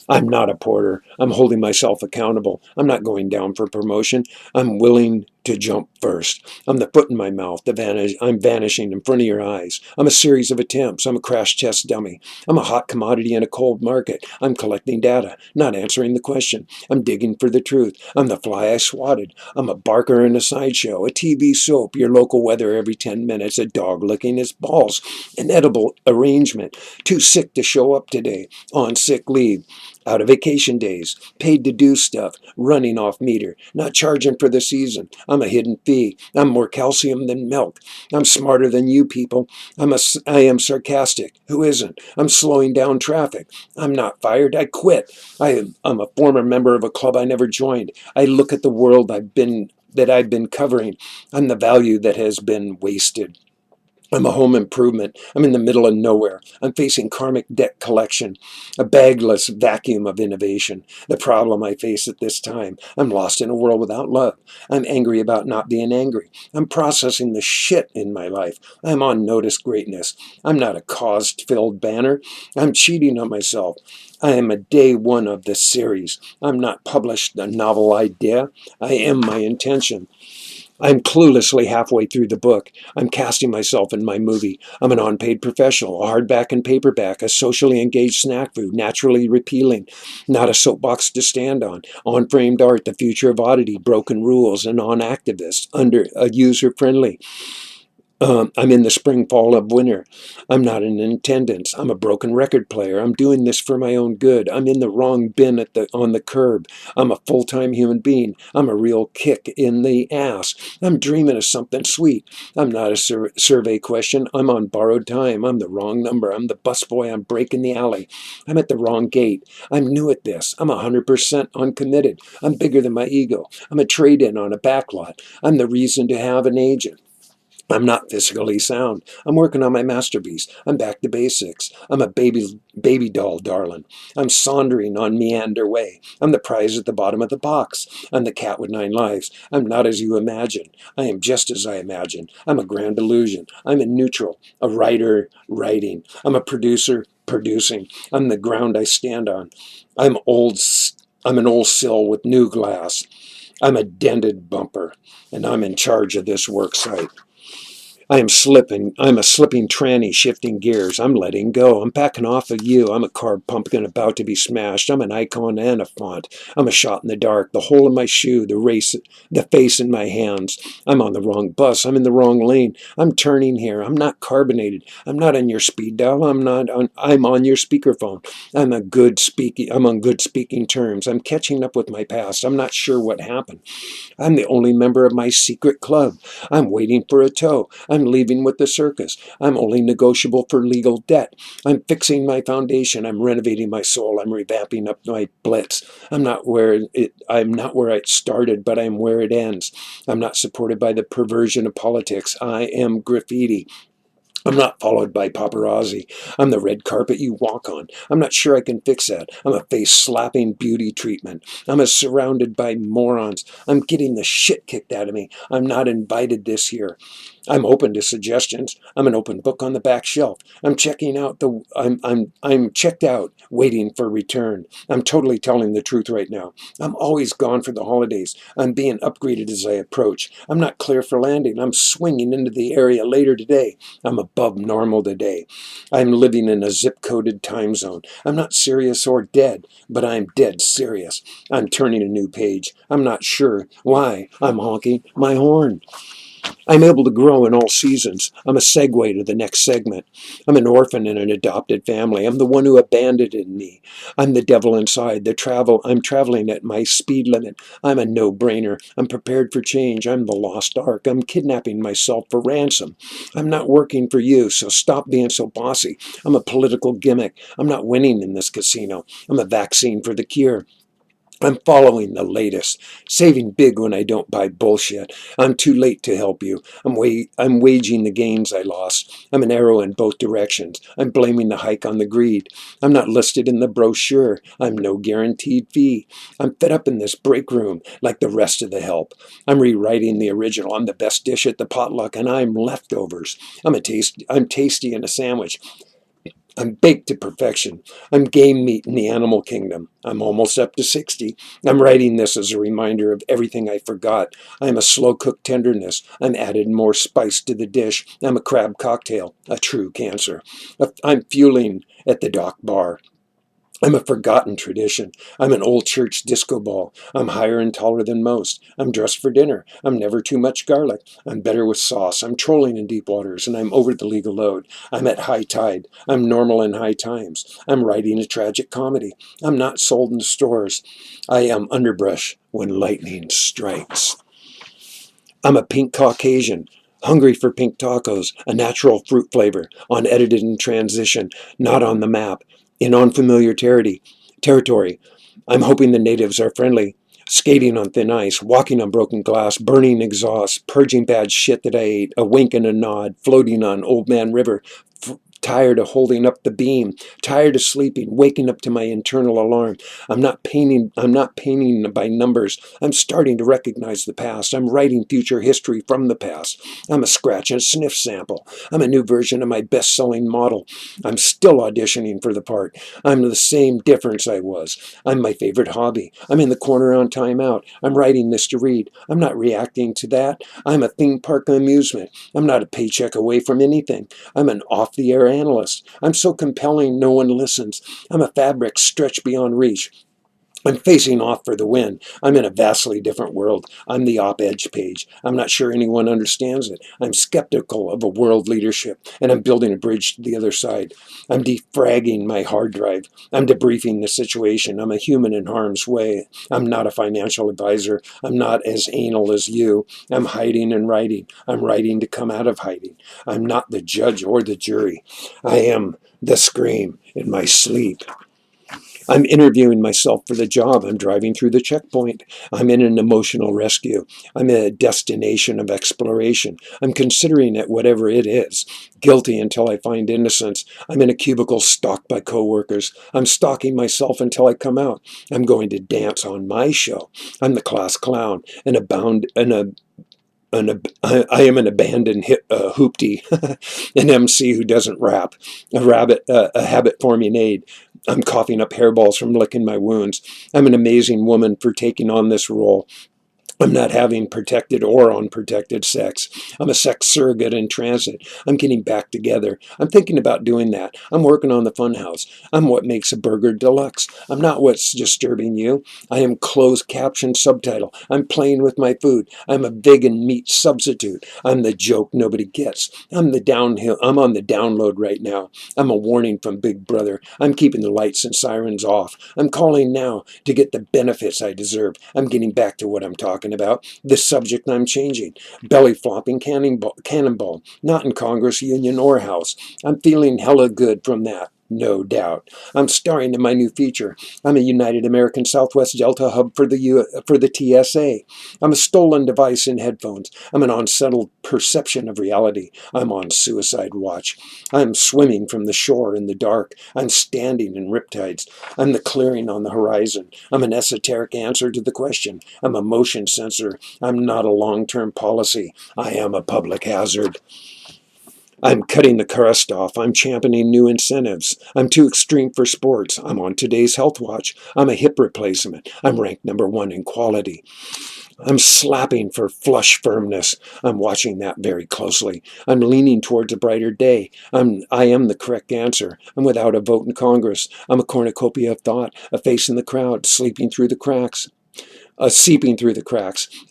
I'm not a porter. I'm holding myself accountable. I'm not going down for promotion. I'm willing to jump first. I'm the foot in my mouth. I'm vanishing in front of your eyes. I'm a series of attempts. I'm a crash test dummy. I'm a hot commodity in a cold market. I'm collecting data, not answering the question. I'm digging for the truth. I'm the fly I swatted. I'm a barker in a sideshow, a TV soap, your local weather every 10 minutes, a dog licking his balls, an edible arrangement, too sick to show up today, on sick leave, out of vacation days, paid to do stuff, running off meter, not charging for the season. I'm a hidden fee. I'm more calcium than milk. I'm smarter than you people. I am sarcastic. Who isn't? I'm slowing down traffic. I'm not fired. I quit. I'm a former member of a club I never joined. I look at the world that I've been covering. I'm the value that has been wasted. I'm a home improvement. I'm in the middle of nowhere. I'm facing karmic debt collection, a bagless vacuum of innovation. The problem I face at this time. I'm lost in a world without love. I'm angry about not being angry. I'm processing the shit in my life. I'm on notice greatness. I'm not a cause-filled banner. I'm cheating on myself. I am a day one of this series. I'm not published a novel idea. I am my intention. I'm cluelessly halfway through the book. I'm casting myself in my movie. I'm an unpaid professional, a hardback and paperback, a socially engaged snack food, naturally repealing, not a soapbox to stand on-framed art, the future of oddity, broken rules, and on-activist, under a user-friendly. I'm in the spring, fall, of winter. I'm not in attendance. I'm a broken record player. I'm doing this for my own good. I'm in the wrong bin on the curb. I'm a full-time human being. I'm a real kick in the ass. I'm dreaming of something sweet. I'm not a survey question. I'm on borrowed time. I'm the wrong number. I'm the busboy. I'm breaking the alley. I'm at the wrong gate. I'm new at this. I'm 100% uncommitted. I'm bigger than my ego. I'm a trade-in on a backlot. I'm the reason to have an agent. I'm not physically sound. I'm working on my masterpiece. I'm back to basics. I'm a baby doll, darling. I'm sauntering on meander way. I'm the prize at the bottom of the box. I'm the cat with 9 lives. I'm not as you imagine. I am just as I imagine. I'm a grand illusion. I'm a neutral, a writer writing. I'm a producer producing. I'm the ground I stand on. I'm an old sill with new glass. I'm a dented bumper, and I'm in charge of this work site. I'm a slipping tranny shifting gears. I'm letting go. I'm backing off of you. I'm a carb pumpkin about to be smashed. I'm an icon and a font. I'm a shot in the dark. The hole in my shoe. The face in my hands. I'm on the wrong bus. I'm in the wrong lane. I'm turning here. I'm not carbonated. I'm not on your speed dial. I'm on your speakerphone. I'm on good speaking terms. I'm catching up with my past. I'm not sure what happened. I'm the only member of my secret club. I'm waiting for a tow. I'm leaving with the circus. I'm only negotiable for legal debt. I'm fixing my foundation. I'm renovating my soul. I'm revamping up my blitz. I'm not where it started, but I'm where it ends. I'm not supported by the perversion of politics. I am graffiti. I'm not followed by paparazzi. I'm the red carpet you walk on. I'm not sure I can fix that. I'm a face-slapping beauty treatment. I'm surrounded by morons. I'm getting the shit kicked out of me. I'm not invited this year. I'm open to suggestions. I'm an open book on the back shelf. I'm checked out, waiting for return. I'm totally telling the truth right now. I'm always gone for the holidays. I'm being upgraded as I approach. I'm not clear for landing. I'm swinging into the area later today. I'm above normal today. I'm living in a zip-coded time zone. I'm not serious or dead, but I'm dead serious. I'm turning a new page. I'm not sure why I'm honking my horn. I'm able to grow in all seasons. I'm a segue to the next segment. I'm an orphan in an adopted family. I'm the one who abandoned me. I'm the devil inside. I'm traveling at my speed limit. I'm a no-brainer. I'm prepared for change. I'm the lost ark. I'm kidnapping myself for ransom. I'm not working for you, so stop being so bossy. I'm a political gimmick. I'm not winning in this casino. I'm a vaccine for the cure. I'm following the latest, saving big when I don't buy bullshit. I'm too late to help you. I'm waging the gains I lost. I'm an arrow in both directions. I'm blaming the hike on the greed. I'm not listed in the brochure. I'm no guaranteed fee. I'm fed up in this break room like the rest of the help. I'm rewriting the original. I'm the best dish at the potluck, and I'm leftovers. I'm tasty in a sandwich. I'm baked to perfection. I'm game meat in the animal kingdom. I'm almost up to 60. I'm writing this as a reminder of everything I forgot. I'm a slow-cooked tenderness. I'm added more spice to the dish. I'm a crab cocktail, a true cancer. I'm fueling at the dock bar. I'm a forgotten tradition. I'm an old church disco ball. I'm higher and taller than most. I'm dressed for dinner. I'm never too much garlic. I'm better with sauce. I'm trolling in deep waters, and I'm over the legal load. I'm at high tide. I'm normal in high times. I'm writing a tragic comedy. I'm not sold in stores. I am underbrush when lightning strikes. I'm a pink Caucasian, hungry for pink tacos, a natural fruit flavor, unedited in transition, not on the map, in unfamiliar territory. I'm hoping the natives are friendly, skating on thin ice, walking on broken glass, burning exhaust, purging bad shit that I ate, a wink and a nod, floating on Old Man River, tired of holding up the beam, tired of sleeping, waking up to my internal alarm. I'm not painting by numbers. I'm starting to recognize the past. I'm writing future history from the past. I'm a scratch and sniff sample. I'm a new version of my best-selling model. I'm still auditioning for the part. I'm the same difference I was. I'm my favorite hobby. I'm in the corner on timeout. I'm writing this to read. I'm not reacting to that. I'm a theme park amusement. I'm not a paycheck away from anything. I'm an off-the-air analyst. I'm so compelling no one listens. I'm a fabric stretched beyond reach. I'm facing off for the win. I'm in a vastly different world. I'm the op-ed page. I'm not sure anyone understands it. I'm skeptical of a world leadership, and I'm building a bridge to the other side. I'm defragging my hard drive. I'm debriefing the situation. I'm a human in harm's way. I'm not a financial advisor. I'm not as anal as you. I'm hiding and writing. I'm writing to come out of hiding. I'm not the judge or the jury. I am the scream in my sleep. I'm interviewing myself for the job. I'm driving through the checkpoint. I'm in an emotional rescue. I'm in a destination of exploration. I'm considering it whatever it is. Guilty until I find innocence. I'm in a cubicle stalked by coworkers. I'm stalking myself until I come out. I'm going to dance on my show. I'm the class clown, I am an abandoned hoopty, an MC who doesn't rap, a habit-forming aid. I'm coughing up hairballs from licking my wounds. I'm an amazing woman for taking on this role. I'm not having protected or unprotected sex. I'm a sex surrogate in transit. I'm getting back together. I'm thinking about doing that. I'm working on the funhouse. I'm what makes a burger deluxe. I'm not what's disturbing you. I am closed caption subtitle. I'm playing with my food. I'm a vegan meat substitute. I'm the joke nobody gets. I'm on the download right now. I'm a warning from Big Brother. I'm keeping the lights and sirens off. I'm calling now to get the benefits I deserve. I'm getting back to what I'm talking about. The subject I'm changing. Belly flopping cannonball. Not in Congress, Union, or House. I'm feeling hella good from that. No doubt. I'm starring in my new feature. I'm a United American Southwest Delta hub for the TSA. I'm a stolen device in headphones. I'm an unsettled perception of reality. I'm on suicide watch. I'm swimming from the shore in the dark. I'm standing in riptides. I'm the clearing on the horizon. I'm an esoteric answer to the question. I'm a motion sensor. I'm not a long-term policy. I am a public hazard. I'm cutting the crust off. I'm championing new incentives. I'm too extreme for sports. I'm on today's Health Watch. I'm a hip replacement. I'm ranked #1 in quality. I'm slapping for flush firmness. I'm watching that very closely. I'm leaning towards a brighter day. I am the correct answer. I'm without a vote in Congress. I'm a cornucopia of thought, a face in the crowd, seeping through the cracks.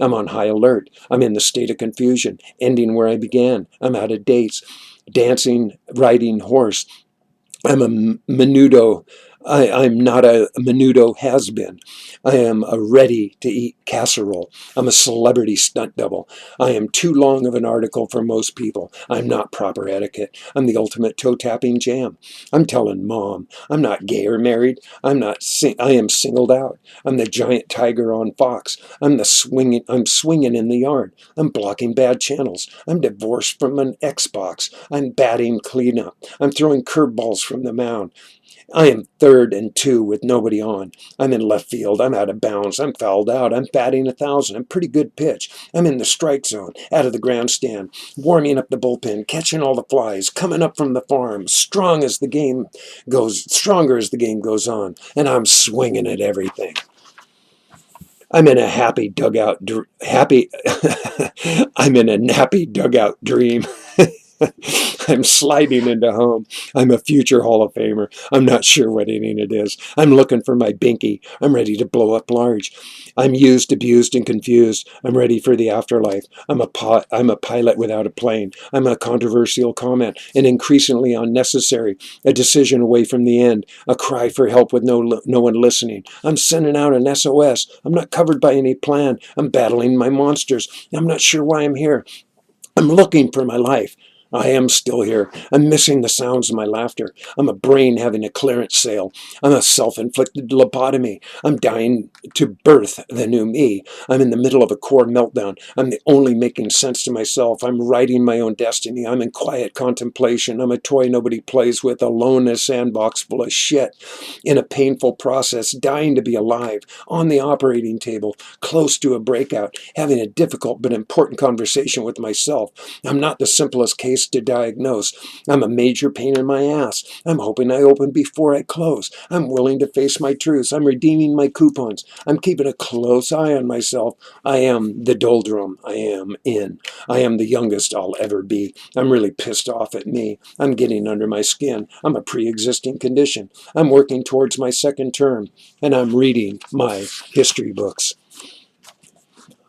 I'm on high alert. I'm in the state of confusion, ending where I began. I'm out of dates. Dancing, riding horse. I'm a menudo I'm not a menudo has-been. I am a ready-to-eat casserole. I'm a celebrity stunt double. I am too long of an article for most people. I'm not proper etiquette. I'm the ultimate toe-tapping jam. I'm telling mom. I'm not gay or married. I am singled out. I'm the giant tiger on Fox. I'm swinging in the yard. I'm blocking bad channels. I'm divorced from an Xbox. I'm batting cleanup. I'm throwing curveballs from the mound. I am 3rd and 2 with nobody on. I'm in left field. I'm out of bounds. I'm fouled out. I'm batting 1,000. I'm pretty good pitch. I'm in the strike zone, out of the grandstand, warming up the bullpen, catching all the flies, coming up from the farm, stronger as the game goes on, and I'm swinging at everything. I'm in a happy dugout, happy. I'm in a nappy dugout dream. I'm sliding into home. I'm a future Hall of Famer. I'm not sure what inning it is. I'm looking for my binky. I'm ready to blow up large. I'm used, abused, and confused. I'm ready for the afterlife. I'm a pilot without a plane. I'm a controversial comment, an increasingly unnecessary, a decision away from the end, a cry for help with no one listening. I'm sending out an SOS. I'm not covered by any plan. I'm battling my monsters. I'm not sure why I'm here. I'm looking for my life. I am still here. I'm missing the sounds of my laughter. I'm a brain having a clearance sale. I'm a self-inflicted lobotomy. I'm dying to birth the new me. I'm in the middle of a core meltdown. I'm the only making sense to myself. I'm writing my own destiny. I'm in quiet contemplation. I'm a toy nobody plays with, alone in a sandbox full of shit. In a painful process, dying to be alive, on the operating table, close to a breakout, having a difficult but important conversation with myself. I'm not the simplest case to diagnose. I'm a major pain in my ass. I'm hoping I open before I close. I'm willing to face my truths. I'm redeeming my coupons. I'm keeping a close eye on myself. I am the doldrum I am in. I am the youngest I'll ever be. I'm really pissed off at me. I'm getting under my skin. I'm a pre-existing condition. I'm working towards my 2nd term, and I'm reading my history books.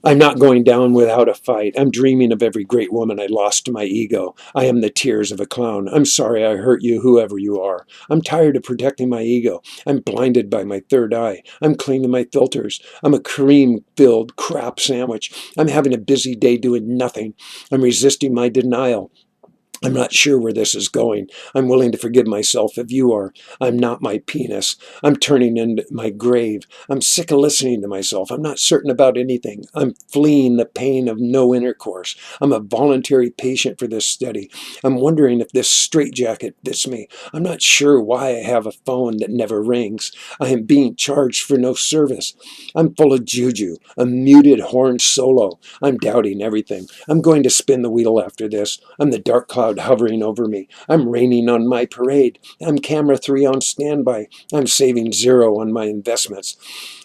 I'm not going down without a fight. I'm dreaming of every great woman I lost to my ego. I am the tears of a clown. I'm sorry I hurt you, whoever you are. I'm tired of protecting my ego. I'm blinded by my third eye. I'm cleaning my filters. I'm a cream-filled crap sandwich. I'm having a busy day doing nothing. I'm resisting my denial. I'm not sure where this is going. I'm willing to forgive myself if you are. I'm not my penis. I'm turning into my grave. I'm sick of listening to myself. I'm not certain about anything. I'm fleeing the pain of no intercourse. I'm a voluntary patient for this study. I'm wondering if this straitjacket fits me. I'm not sure why I have a phone that never rings. I am being charged for no service. I'm full of juju, a muted horn solo. I'm doubting everything. I'm going to spin the wheel after this. I'm the dark cloud hovering over me. I'm raining on my parade. I'm camera 3 on standby. I'm saving 0 on my investments.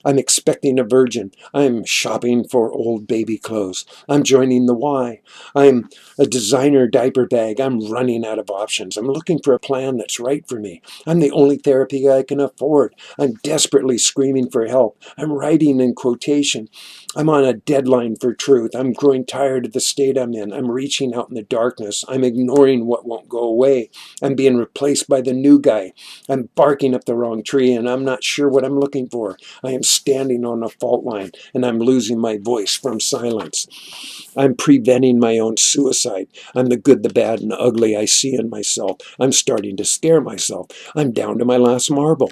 I'm expecting a virgin. I'm shopping for old baby clothes. I'm joining the Y. I'm a designer diaper bag. I'm running out of options. I'm looking for a plan that's right for me. I'm the only therapy I can afford. I'm desperately screaming for help. I'm writing in quotation. I'm on a deadline for truth. I'm growing tired of the state I'm in. I'm reaching out in the darkness. I'm ignoring what won't go away. I'm being replaced by the new guy. I'm barking up the wrong tree, and I'm not sure what I'm looking for. I am standing on a fault line, and I'm losing my voice from silence. I'm preventing my own suicide. I'm the good, the bad, and the ugly I see in myself. I'm starting to scare myself. I'm down to my last marble.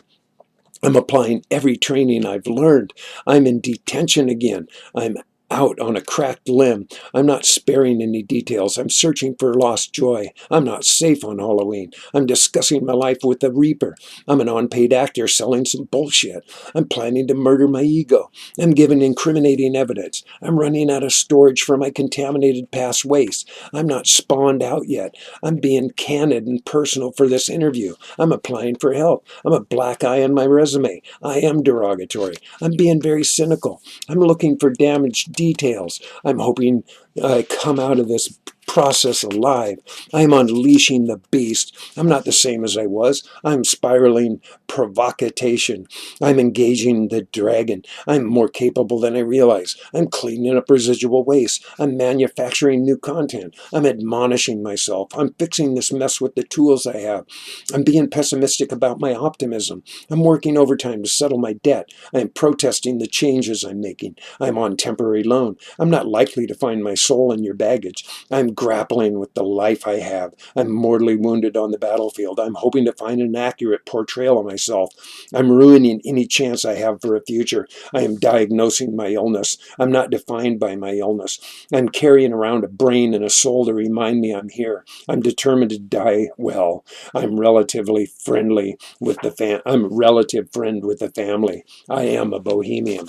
I'm applying every training I've learned. I'm in detention again. I'm out on a cracked limb. I'm not sparing any details. I'm searching for lost joy. I'm not safe on Halloween. I'm discussing my life with the Reaper. I'm an unpaid actor selling some bullshit. I'm planning to murder my ego. I'm giving incriminating evidence. I'm running out of storage for my contaminated past waste. I'm not spawned out yet. I'm being candid and personal for this interview. I'm applying for help. I'm a black eye on my resume. I am derogatory. I'm being very cynical. I'm looking for damaged details. I'm hoping I come out of this process alive. I am unleashing the beast. I'm not the same as I was. I'm spiraling provocation. I'm engaging the dragon. I'm more capable than I realize. I'm cleaning up residual waste. I'm manufacturing new content. I'm admonishing myself. I'm fixing this mess with the tools I have. I'm being pessimistic about my optimism. I'm working overtime to settle my debt. I am protesting the changes I'm making. I'm on temporary loan. I'm not likely to find my soul in your baggage. I'm grappling with the life I have. I'm mortally wounded on the battlefield. I'm hoping to find an accurate portrayal of myself. I'm ruining any chance I have for a future. I am diagnosing my illness. I'm not defined by my illness. I'm carrying around a brain and a soul to remind me I'm here. I'm determined to die well. I'm relatively friendly with the I'm a relative friend with the family. I am a bohemian.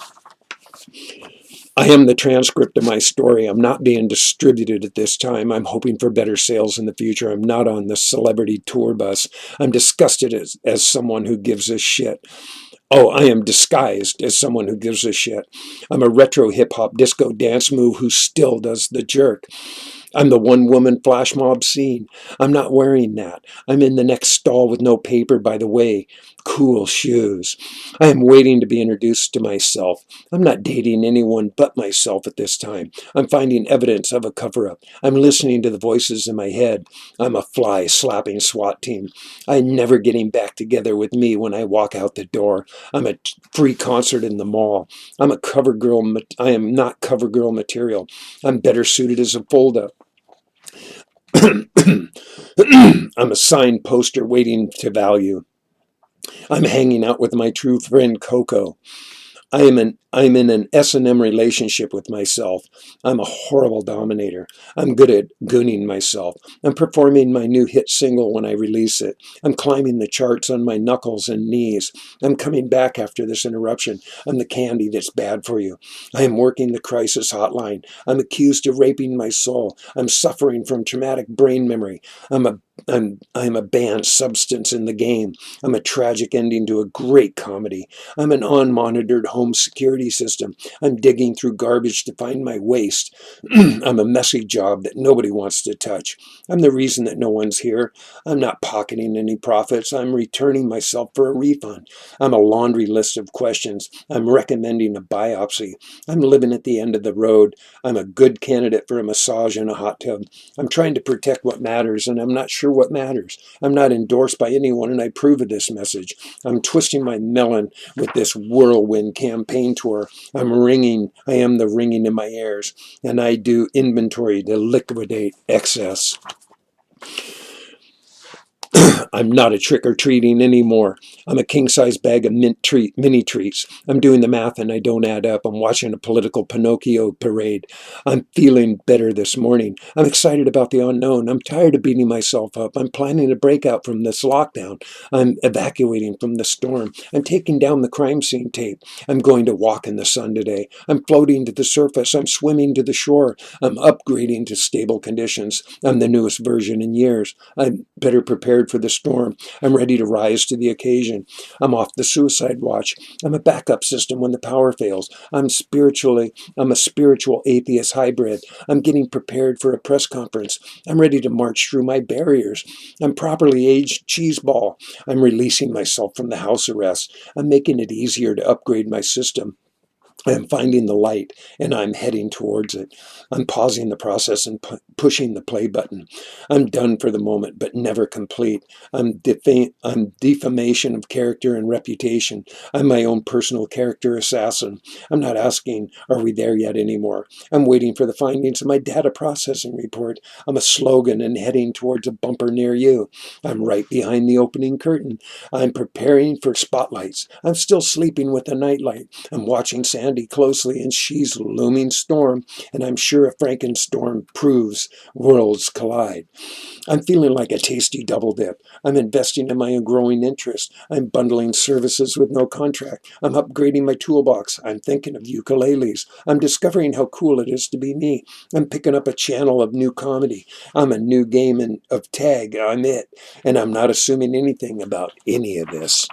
I am the transcript of my story. I'm not being distributed at this time. I'm hoping for better sales in the future. I'm not on the celebrity tour bus. I'm disgusted as someone who gives a shit. Oh, I am disguised as someone who gives a shit. I'm a retro hip-hop disco dance move who still does the jerk. I'm the one-woman flash mob scene. I'm not wearing that. I'm in the next stall with no paper, by the way. Cool shoes. I am waiting to be introduced to myself. I'm not dating anyone but myself at this time. I'm finding evidence of a cover-up. I'm listening to the voices in my head. I'm a fly-slapping SWAT team. I'm never getting back together with me when I walk out the door. I'm a free concert in the mall. I'm a cover girl. I am not cover girl material. I'm better suited as a fold-up. I'm a signed poster waiting to value. I'm hanging out with my true friend Coco. I'm in an S&M relationship with myself. I'm a horrible dominator. I'm good at gooning myself. I'm performing my new hit single when I release it. I'm climbing the charts on my knuckles and knees. I'm coming back after this interruption. I'm the candy that's bad for you. I am working the crisis hotline. I'm accused of raping my soul. I'm suffering from traumatic brain memory. I'm a banned substance in the game. I'm a tragic ending to a great comedy. I'm an unmonitored home security system. I'm digging through garbage to find my waste. I'm a messy job that nobody wants to touch. I'm the reason that no one's here. I'm not pocketing any profits. I'm returning myself for a refund. I'm a laundry list of questions. I'm recommending a biopsy. I'm living at the end of the road. I'm a good candidate for a massage in a hot tub. I'm trying to protect what matters, and I'm not sure what matters. I'm not endorsed by anyone, and I approve of this message. I'm twisting my melon with this whirlwind campaign tour. I am the ringing in my ears, and I do inventory to liquidate excess. I'm not a trick-or-treating anymore. I'm a king-size bag of mini treats. I'm doing the math and I don't add up. I'm watching a political Pinocchio parade. I'm feeling better this morning. I'm excited about the unknown. I'm tired of beating myself up. I'm planning to break out from this lockdown. I'm evacuating from the storm. I'm taking down the crime scene tape. I'm going to walk in the sun today. I'm floating to the surface. I'm swimming to the shore. I'm upgrading to stable conditions. I'm the newest version in years. I'm better prepared for the storm. I'm ready to rise to the occasion. I'm off the suicide watch. I'm a backup system when the power fails. I'm a spiritual atheist hybrid. I'm getting prepared for a press conference. I'm ready to march through my barriers. I'm properly aged cheese ball. I'm releasing myself from the house arrest. I'm making it easier to upgrade my system. I am finding the light, and I'm heading towards it. I'm pausing the process and pushing the play button. I'm done for the moment, but never complete. I'm defamation of character and reputation. I'm my own personal character assassin. I'm not asking, are we there yet anymore? I'm waiting for the findings of my data processing report. I'm a slogan and heading towards a bumper near you. I'm right behind the opening curtain. I'm preparing for spotlights. I'm still sleeping with a nightlight. I'm watching Sandy closely, and she's looming storm, and I'm sure a Frankenstorm proves worlds collide. I'm feeling like a tasty double dip. I'm investing in my own growing interest. I'm bundling services with no contract. I'm upgrading my toolbox. I'm thinking of ukuleles. I'm discovering how cool it is to be me. I'm picking up a channel of new comedy. I'm a new game of tag. I'm it. And I'm not assuming anything about any of this.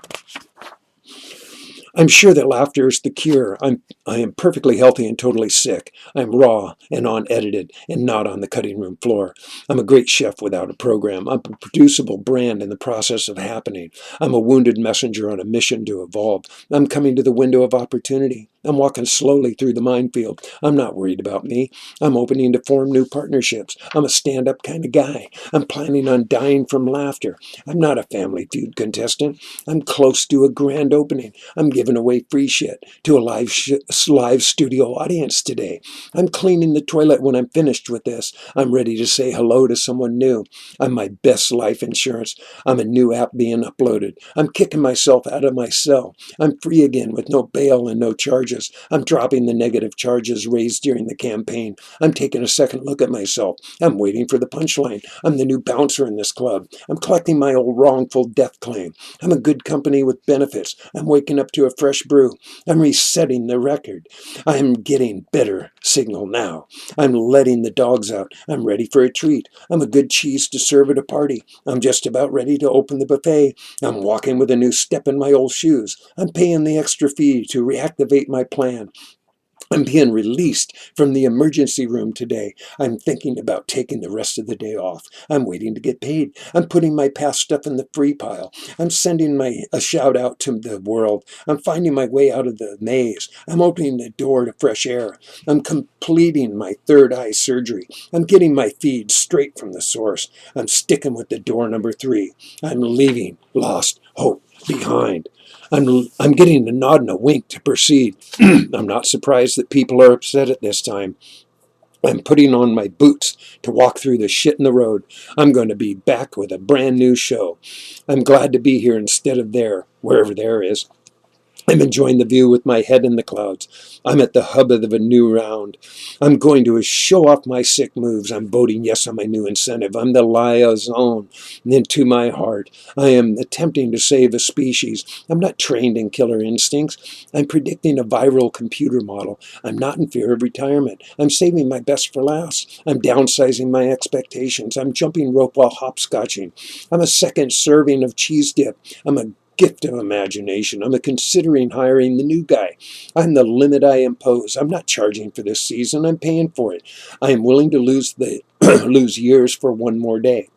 I'm sure that laughter is the cure. I am perfectly healthy and totally sick. I'm raw and unedited and not on the cutting room floor. I'm a great chef without a program. I'm a producible brand in the process of happening. I'm a wounded messenger on a mission to evolve. I'm coming to the window of opportunity. I'm walking slowly through the minefield. I'm not worried about me. I'm opening to form new partnerships. I'm a stand-up kind of guy. I'm planning on dying from laughter. I'm not a Family Feud contestant. I'm close to a grand opening. I'm giving away free shit to a live studio audience today. I'm cleaning the toilet when I'm finished with this. I'm ready to say hello to someone new. I'm my best life insurance. I'm a new app being uploaded. I'm kicking myself out of my cell. I'm free again with no bail and no charges. I'm dropping the negative charges raised during the campaign. I'm taking a second look at myself. I'm waiting for the punchline. I'm the new bouncer in this club. I'm collecting my old wrongful death claim. I'm a good company with benefits. I'm waking up to a fresh brew. I'm resetting the record. I'm getting better signal now. I'm letting the dogs out. I'm ready for a treat. I'm a good cheese to serve at a party. I'm just about ready to open the buffet. I'm walking with a new step in my old shoes. I'm paying the extra fee to reactivate my plan. I'm being released from the emergency room today. I'm thinking about taking the rest of the day off. I'm waiting to get paid. I'm putting my past stuff in the free pile. I'm sending a shout out to the world. I'm finding my way out of the maze. I'm opening the door to fresh air. I'm completing my third eye surgery. I'm getting my feed straight from the source. I'm sticking with the door number 3. I'm leaving lost hope behind. I'm getting a nod and a wink to proceed. I'm not surprised that people are upset at this time. I'm putting on my boots to walk through the shit in the road. I'm going to be back with a brand new show. I'm glad to be here instead of there, wherever there is. I'm enjoying the view with my head in the clouds. I'm at the hub of a new round. I'm going to show off my sick moves. I'm voting yes on my new incentive. I'm the liaison into my heart. I am attempting to save a species. I'm not trained in killer instincts. I'm predicting a viral computer model. I'm not in fear of retirement. I'm saving my best for last. I'm downsizing my expectations. I'm jumping rope while hopscotching. I'm a second serving of cheese dip. I'm a gift of imagination. I'm considering hiring the new guy. I'm the limit I impose. I'm not charging for this season. I'm paying for it. I am willing to lose lose years for one more day.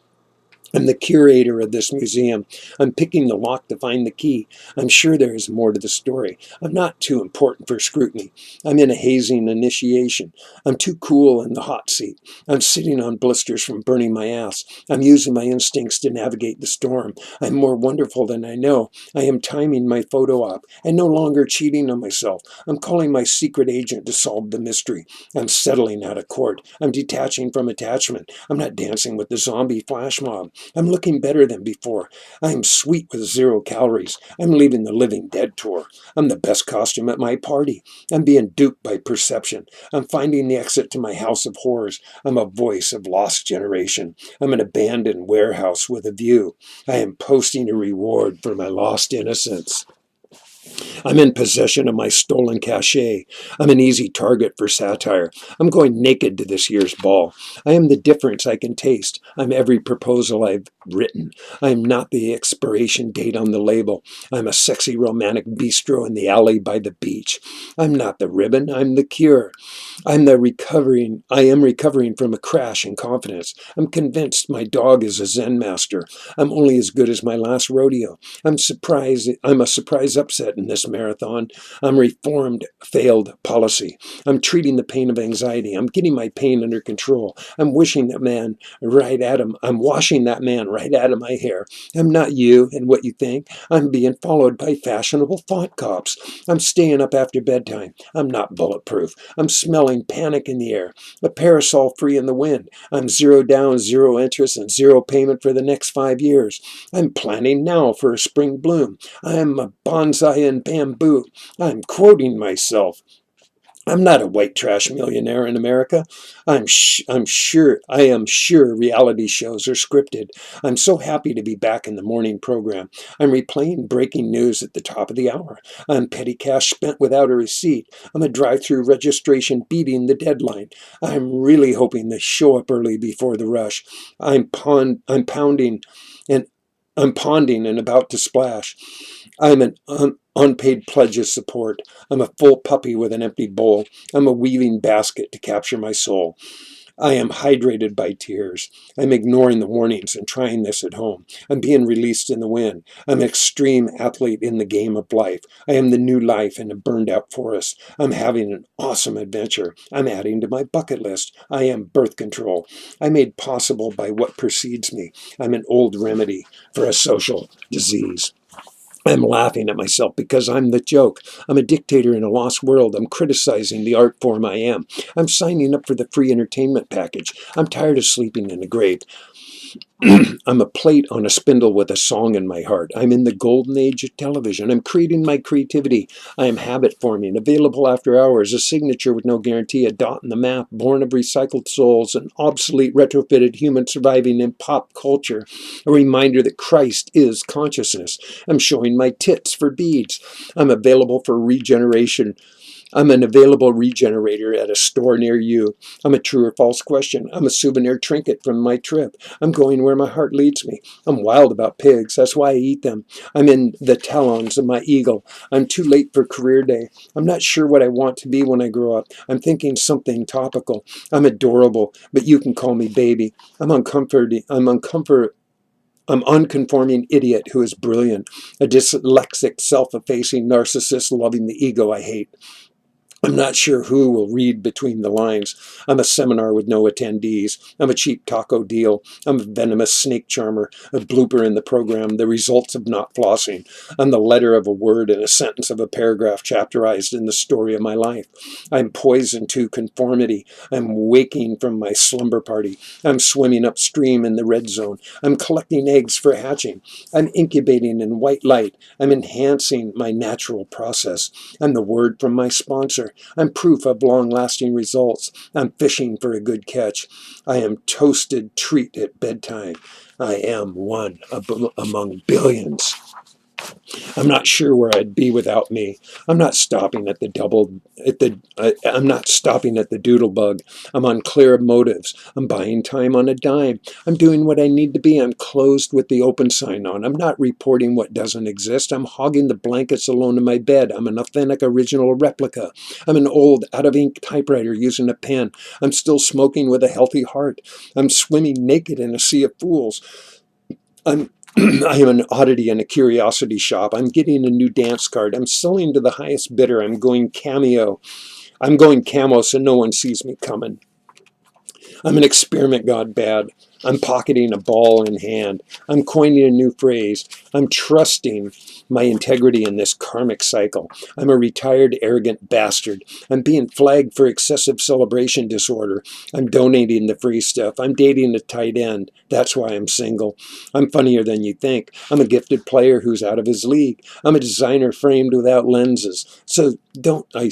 I'm the curator of this museum. I'm picking the lock to find the key. I'm sure there is more to the story. I'm not too important for scrutiny. I'm in a hazing initiation. I'm too cool in the hot seat. I'm sitting on blisters from burning my ass. I'm using my instincts to navigate the storm. I'm more wonderful than I know. I am timing my photo op and no longer cheating on myself. I'm calling my secret agent to solve the mystery. I'm settling out of court. I'm detaching from attachment. I'm not dancing with the zombie flash mob. I'm looking better than before. I'm sweet with 0 calories. I'm leaving the Living Dead tour. I'm the best costume at my party. I'm being duped by perception. I'm finding the exit to my house of horrors. I'm a voice of lost generation. I'm an abandoned warehouse with a view. I am posting a reward for my lost innocence. I'm in possession of my stolen cachet. I'm an easy target for satire. I'm going naked to this year's ball. I am the difference I can taste. I'm every proposal I've written. I'm not the expiration date on the label. I'm a sexy romantic bistro in the alley by the beach. I'm not the ribbon. I'm the cure. I am recovering from a crash in confidence. I'm convinced my dog is a Zen master. I'm only as good as my last rodeo. I'm a surprise upset in this marathon. I'm reformed failed policy. I'm treating the pain of anxiety. I'm getting my pain under control. I'm wishing that man right at him. I'm washing that man right out of my hair. I'm not you and what you think. I'm being followed by fashionable thought cops. I'm staying up after bedtime. I'm not bulletproof. I'm smelling panic in the air. A parasol free in the wind. I'm 0 down, 0 interest, and 0 payment for the next 5 years. I'm planning now for a spring bloom. I am a bonsai in bamboo. I'm quoting myself. I'm not a white trash millionaire in America. I am sure reality shows are scripted. I'm so happy to be back in the morning program. I'm replaying breaking news at the top of the hour. I'm petty cash spent without a receipt. I'm a drive-through registration beating the deadline. I'm really hoping to show up early before the rush. I'm pounding and I'm ponding and about to splash. I'm an unpaid pledge of support. I'm a full puppy with an empty bowl. I'm a weaving basket to capture my soul. I am hydrated by tears. I'm ignoring the warnings and trying this at home. I'm being released in the wind. I'm an extreme athlete in the game of life. I am the new life in a burned out forest. I'm having an awesome adventure. I'm adding to my bucket list. I am birth control. I'm made possible by what precedes me. I'm an old remedy for a social disease. I'm laughing at myself because I'm the joke. I'm a dictator in a lost world. I'm criticizing the art form I am. I'm signing up for the free entertainment package. I'm tired of sleeping in a grave. I'm a plate on a spindle with a song in my heart. I'm in the golden age of television. I'm creating my creativity. I am habit forming, available after hours, a signature with no guarantee, a dot in the map, born of recycled souls, an obsolete retrofitted human surviving in pop culture, a reminder that Christ is consciousness. I'm showing my tits for beads. I'm available for regeneration. I'm an available regenerator at a store near you. I'm a true or false question. I'm a souvenir trinket from my trip. I'm going where my heart leads me. I'm wild about pigs. That's why I eat them. I'm in the talons of my eagle. I'm too late for career day. I'm not sure what I want to be when I grow up. I'm thinking something topical. I'm adorable, but you can call me baby. I'm unconforming idiot who is brilliant. A dyslexic, self-effacing narcissist loving the ego I hate. I'm not sure who will read between the lines. I'm a seminar with no attendees. I'm a cheap taco deal. I'm a venomous snake charmer, a blooper in the program, the results of not flossing. I'm the letter of a word and a sentence of a paragraph chapterized in the story of my life. I'm poison to conformity. I'm waking from my slumber party. I'm swimming upstream in the red zone. I'm collecting eggs for hatching. I'm incubating in white light. I'm enhancing my natural process. I'm the word from my sponsor. I'm proof of long-lasting results. I'm fishing for a good catch. I am toasted treat at bedtime. I am one among billions. I'm not sure where I'd be without me. I'm not stopping at the I'm not stopping at the doodle bug. I'm unclear of motives. I'm buying time on a dime. I'm doing what I need to be. I'm closed with the open sign on. I'm not reporting what doesn't exist. I'm hogging the blankets alone in my bed. I'm an authentic original replica. I'm an old out of ink typewriter using a pen. I'm still smoking with a healthy heart. I'm swimming naked in a sea of fools. I am an oddity in a curiosity shop. I'm getting a new dance card. I'm selling to the highest bidder. I'm going cameo. I'm going camo so no one sees me coming. I'm an experiment gone bad. I'm pocketing a ball in hand. I'm coining a new phrase. I'm trusting my integrity in this karmic cycle. I'm a retired, arrogant bastard. I'm being flagged for excessive celebration disorder. I'm donating the free stuff. I'm dating a tight end. That's why I'm single. I'm funnier than you think. I'm a gifted player who's out of his league. I'm a designer framed without lenses. So I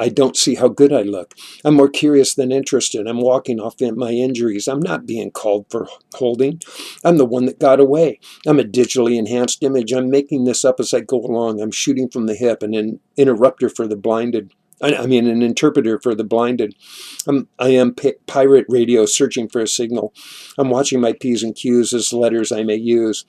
don't see how good I look. I'm more curious than interested. I'm walking off my injuries. I'm not being called for holding. I'm the one that got away. I'm a digitally enhanced image. I'm making this up as I go along. I'm shooting from the hip and an interrupter for the blinded. An interpreter for the blinded. I am pirate radio searching for a signal. I'm watching my P's and Q's as letters I may use.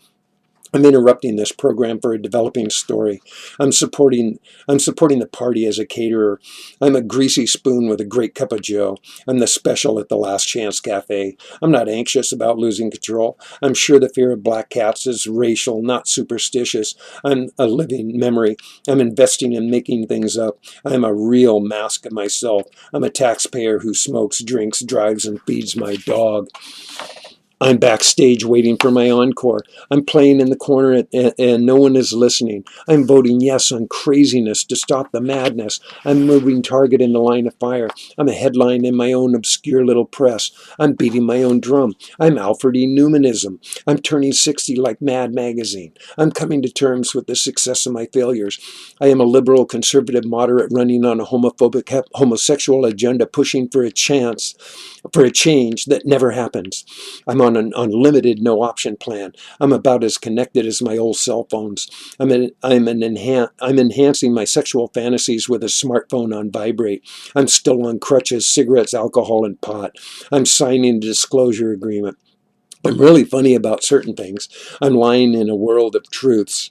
I'm interrupting this program for a developing story. I'm supporting the party as a caterer. I'm a greasy spoon with a great cup of joe. I'm the special at the Last Chance Cafe. I'm not anxious about losing control. I'm sure the fear of black cats is racial, not superstitious. I'm a living memory. I'm investing in making things up. I'm a real mask of myself. I'm a taxpayer who smokes, drinks, drives, and feeds my dog. I'm backstage waiting for my encore. I'm playing in the corner and no one is listening. I'm voting yes on craziness to stop the madness. I'm moving target in the line of fire. I'm a headline in my own obscure little press. I'm beating my own drum. I'm Alfred E. Newmanism. I'm turning 60 like Mad Magazine. I'm coming to terms with the success of my failures. I am a liberal, conservative, moderate running on a homophobic, homosexual agenda pushing for a change that never happens. I'm on an unlimited no-option plan. I'm about as connected as my old cell phones. I'm enhancing my sexual fantasies with a smartphone on vibrate. I'm still on crutches, cigarettes, alcohol, and pot. I'm signing a disclosure agreement. I'm really funny about certain things. I'm lying in a world of truths.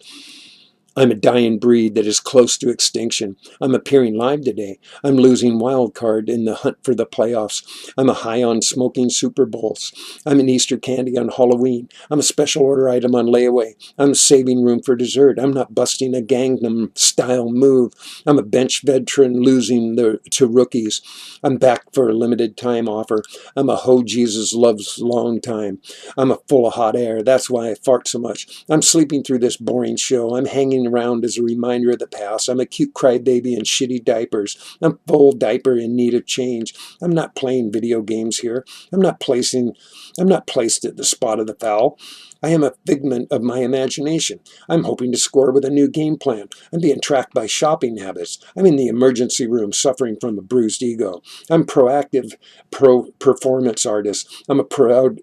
I'm a dying breed that is close to extinction. I'm appearing live today. I'm losing wild card in the hunt for the playoffs. I'm a high on smoking Super Bowls. I'm an Easter candy on Halloween. I'm a special order item on layaway. I'm saving room for dessert. I'm not busting a Gangnam style move. I'm a bench veteran losing to rookies. I'm back for a limited time offer. I'm a ho Jesus loves long time. I'm a full of hot air. That's why I fart so much. I'm sleeping through this boring show. I'm hanging around as a reminder of the past. I'm a cute crybaby in shitty diapers. I'm full diaper in need of change. I'm not playing video games here. I'm not placed at the spot of the foul. I am a figment of my imagination. I'm hoping to score with a new game plan. I'm being tracked by shopping habits. I'm in the emergency room suffering from a bruised ego. I'm proactive performance artist. I'm a proud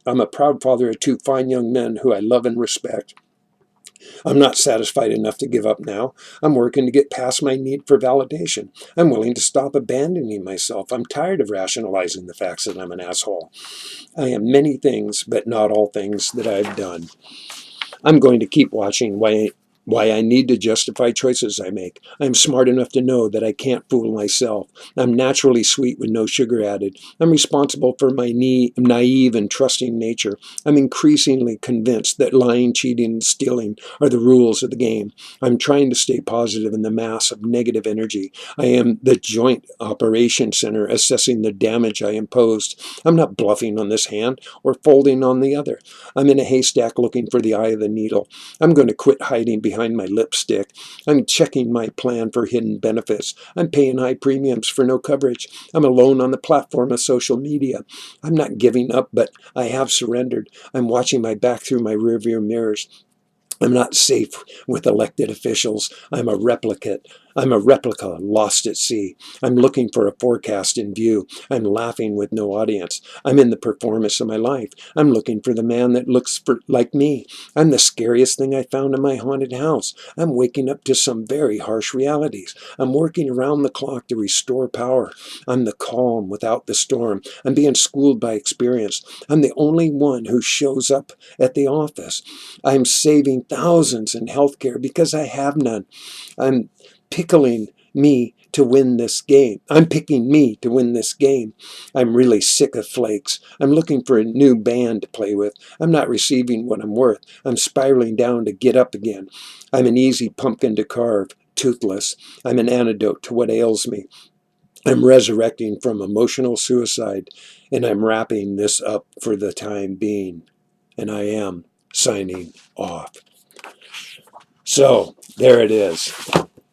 father of two fine young men who I love and respect. I'm not satisfied enough to give up now. I'm working to get past my need for validation. I'm willing to stop abandoning myself. I'm tired of rationalizing the facts that I'm an asshole. I am many things, but not all things that I've done. I'm going to keep watching why I need to justify choices I make. I'm smart enough to know that I can't fool myself. I'm naturally sweet with no sugar added. I'm responsible for my naive and trusting nature. I'm increasingly convinced that lying, cheating, and stealing are the rules of the game. I'm trying to stay positive in the mass of negative energy. I am the joint operation center assessing the damage I imposed. I'm not bluffing on this hand or folding on the other. I'm in a haystack looking for the eye of the needle. I'm going to quit hiding behind my lipstick. I'm checking my plan for hidden benefits. I'm paying high premiums for no coverage. I'm alone on the platform of social media. I'm not giving up, but I have surrendered. I'm watching my back through my rearview mirrors. I'm not safe with elected officials. I'm a replica lost at sea. I'm looking for a forecast in view. I'm laughing with no audience. I'm in the performance of my life. I'm looking for the man that looks like me. I'm the scariest thing I found in my haunted house. I'm waking up to some very harsh realities. I'm working around the clock to restore power. I'm the calm without the storm. I'm being schooled by experience. I'm the only one who shows up at the office. I'm saving thousands in healthcare because I have none. I'm pickling me to win this game. I'm picking me to win this game. I'm really sick of flakes. I'm looking for a new band to play with. I'm not receiving what I'm worth. I'm spiraling down to get up again. I'm an easy pumpkin to carve, toothless. I'm an antidote to what ails me. I'm resurrecting from emotional suicide, and I'm wrapping this up for the time being. And I am signing off. So there it is.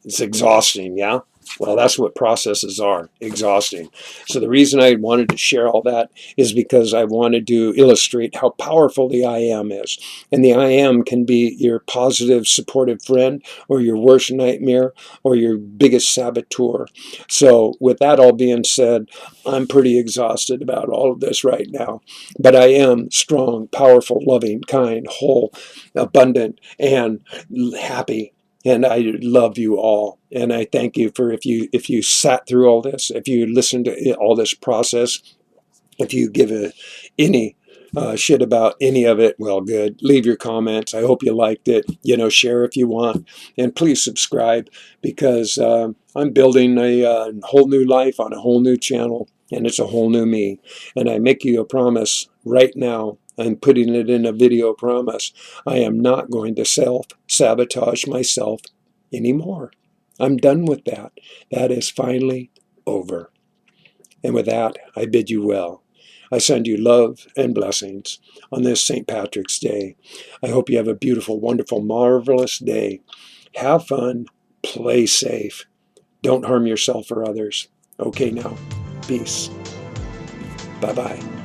It's exhausting, yeah? Well, that's what processes are, exhausting. So the reason I wanted to share all that is because I wanted to illustrate how powerful the I am is. And the I am can be your positive, supportive friend, or your worst nightmare, or your biggest saboteur. So with that all being said, I'm pretty exhausted about all of this right now. But I am strong, powerful, loving, kind, whole, abundant, and happy. And I love you all, and I thank you for if you sat through all this, if you listened to all this process, if you give any shit about any of it, well, good. Leave your comments. I hope you liked it. Share if you want, and please subscribe because I'm building a whole new life on a whole new channel, and it's a whole new me. And I make you a promise right now. I'm putting it in a video promise. I am not going to self-sabotage myself anymore. I'm done with that. That is finally over. And with that, I bid you well. I send you love and blessings on this St. Patrick's Day. I hope you have a beautiful, wonderful, marvelous day. Have fun. Play safe. Don't harm yourself or others. Okay now. Peace. Bye-bye.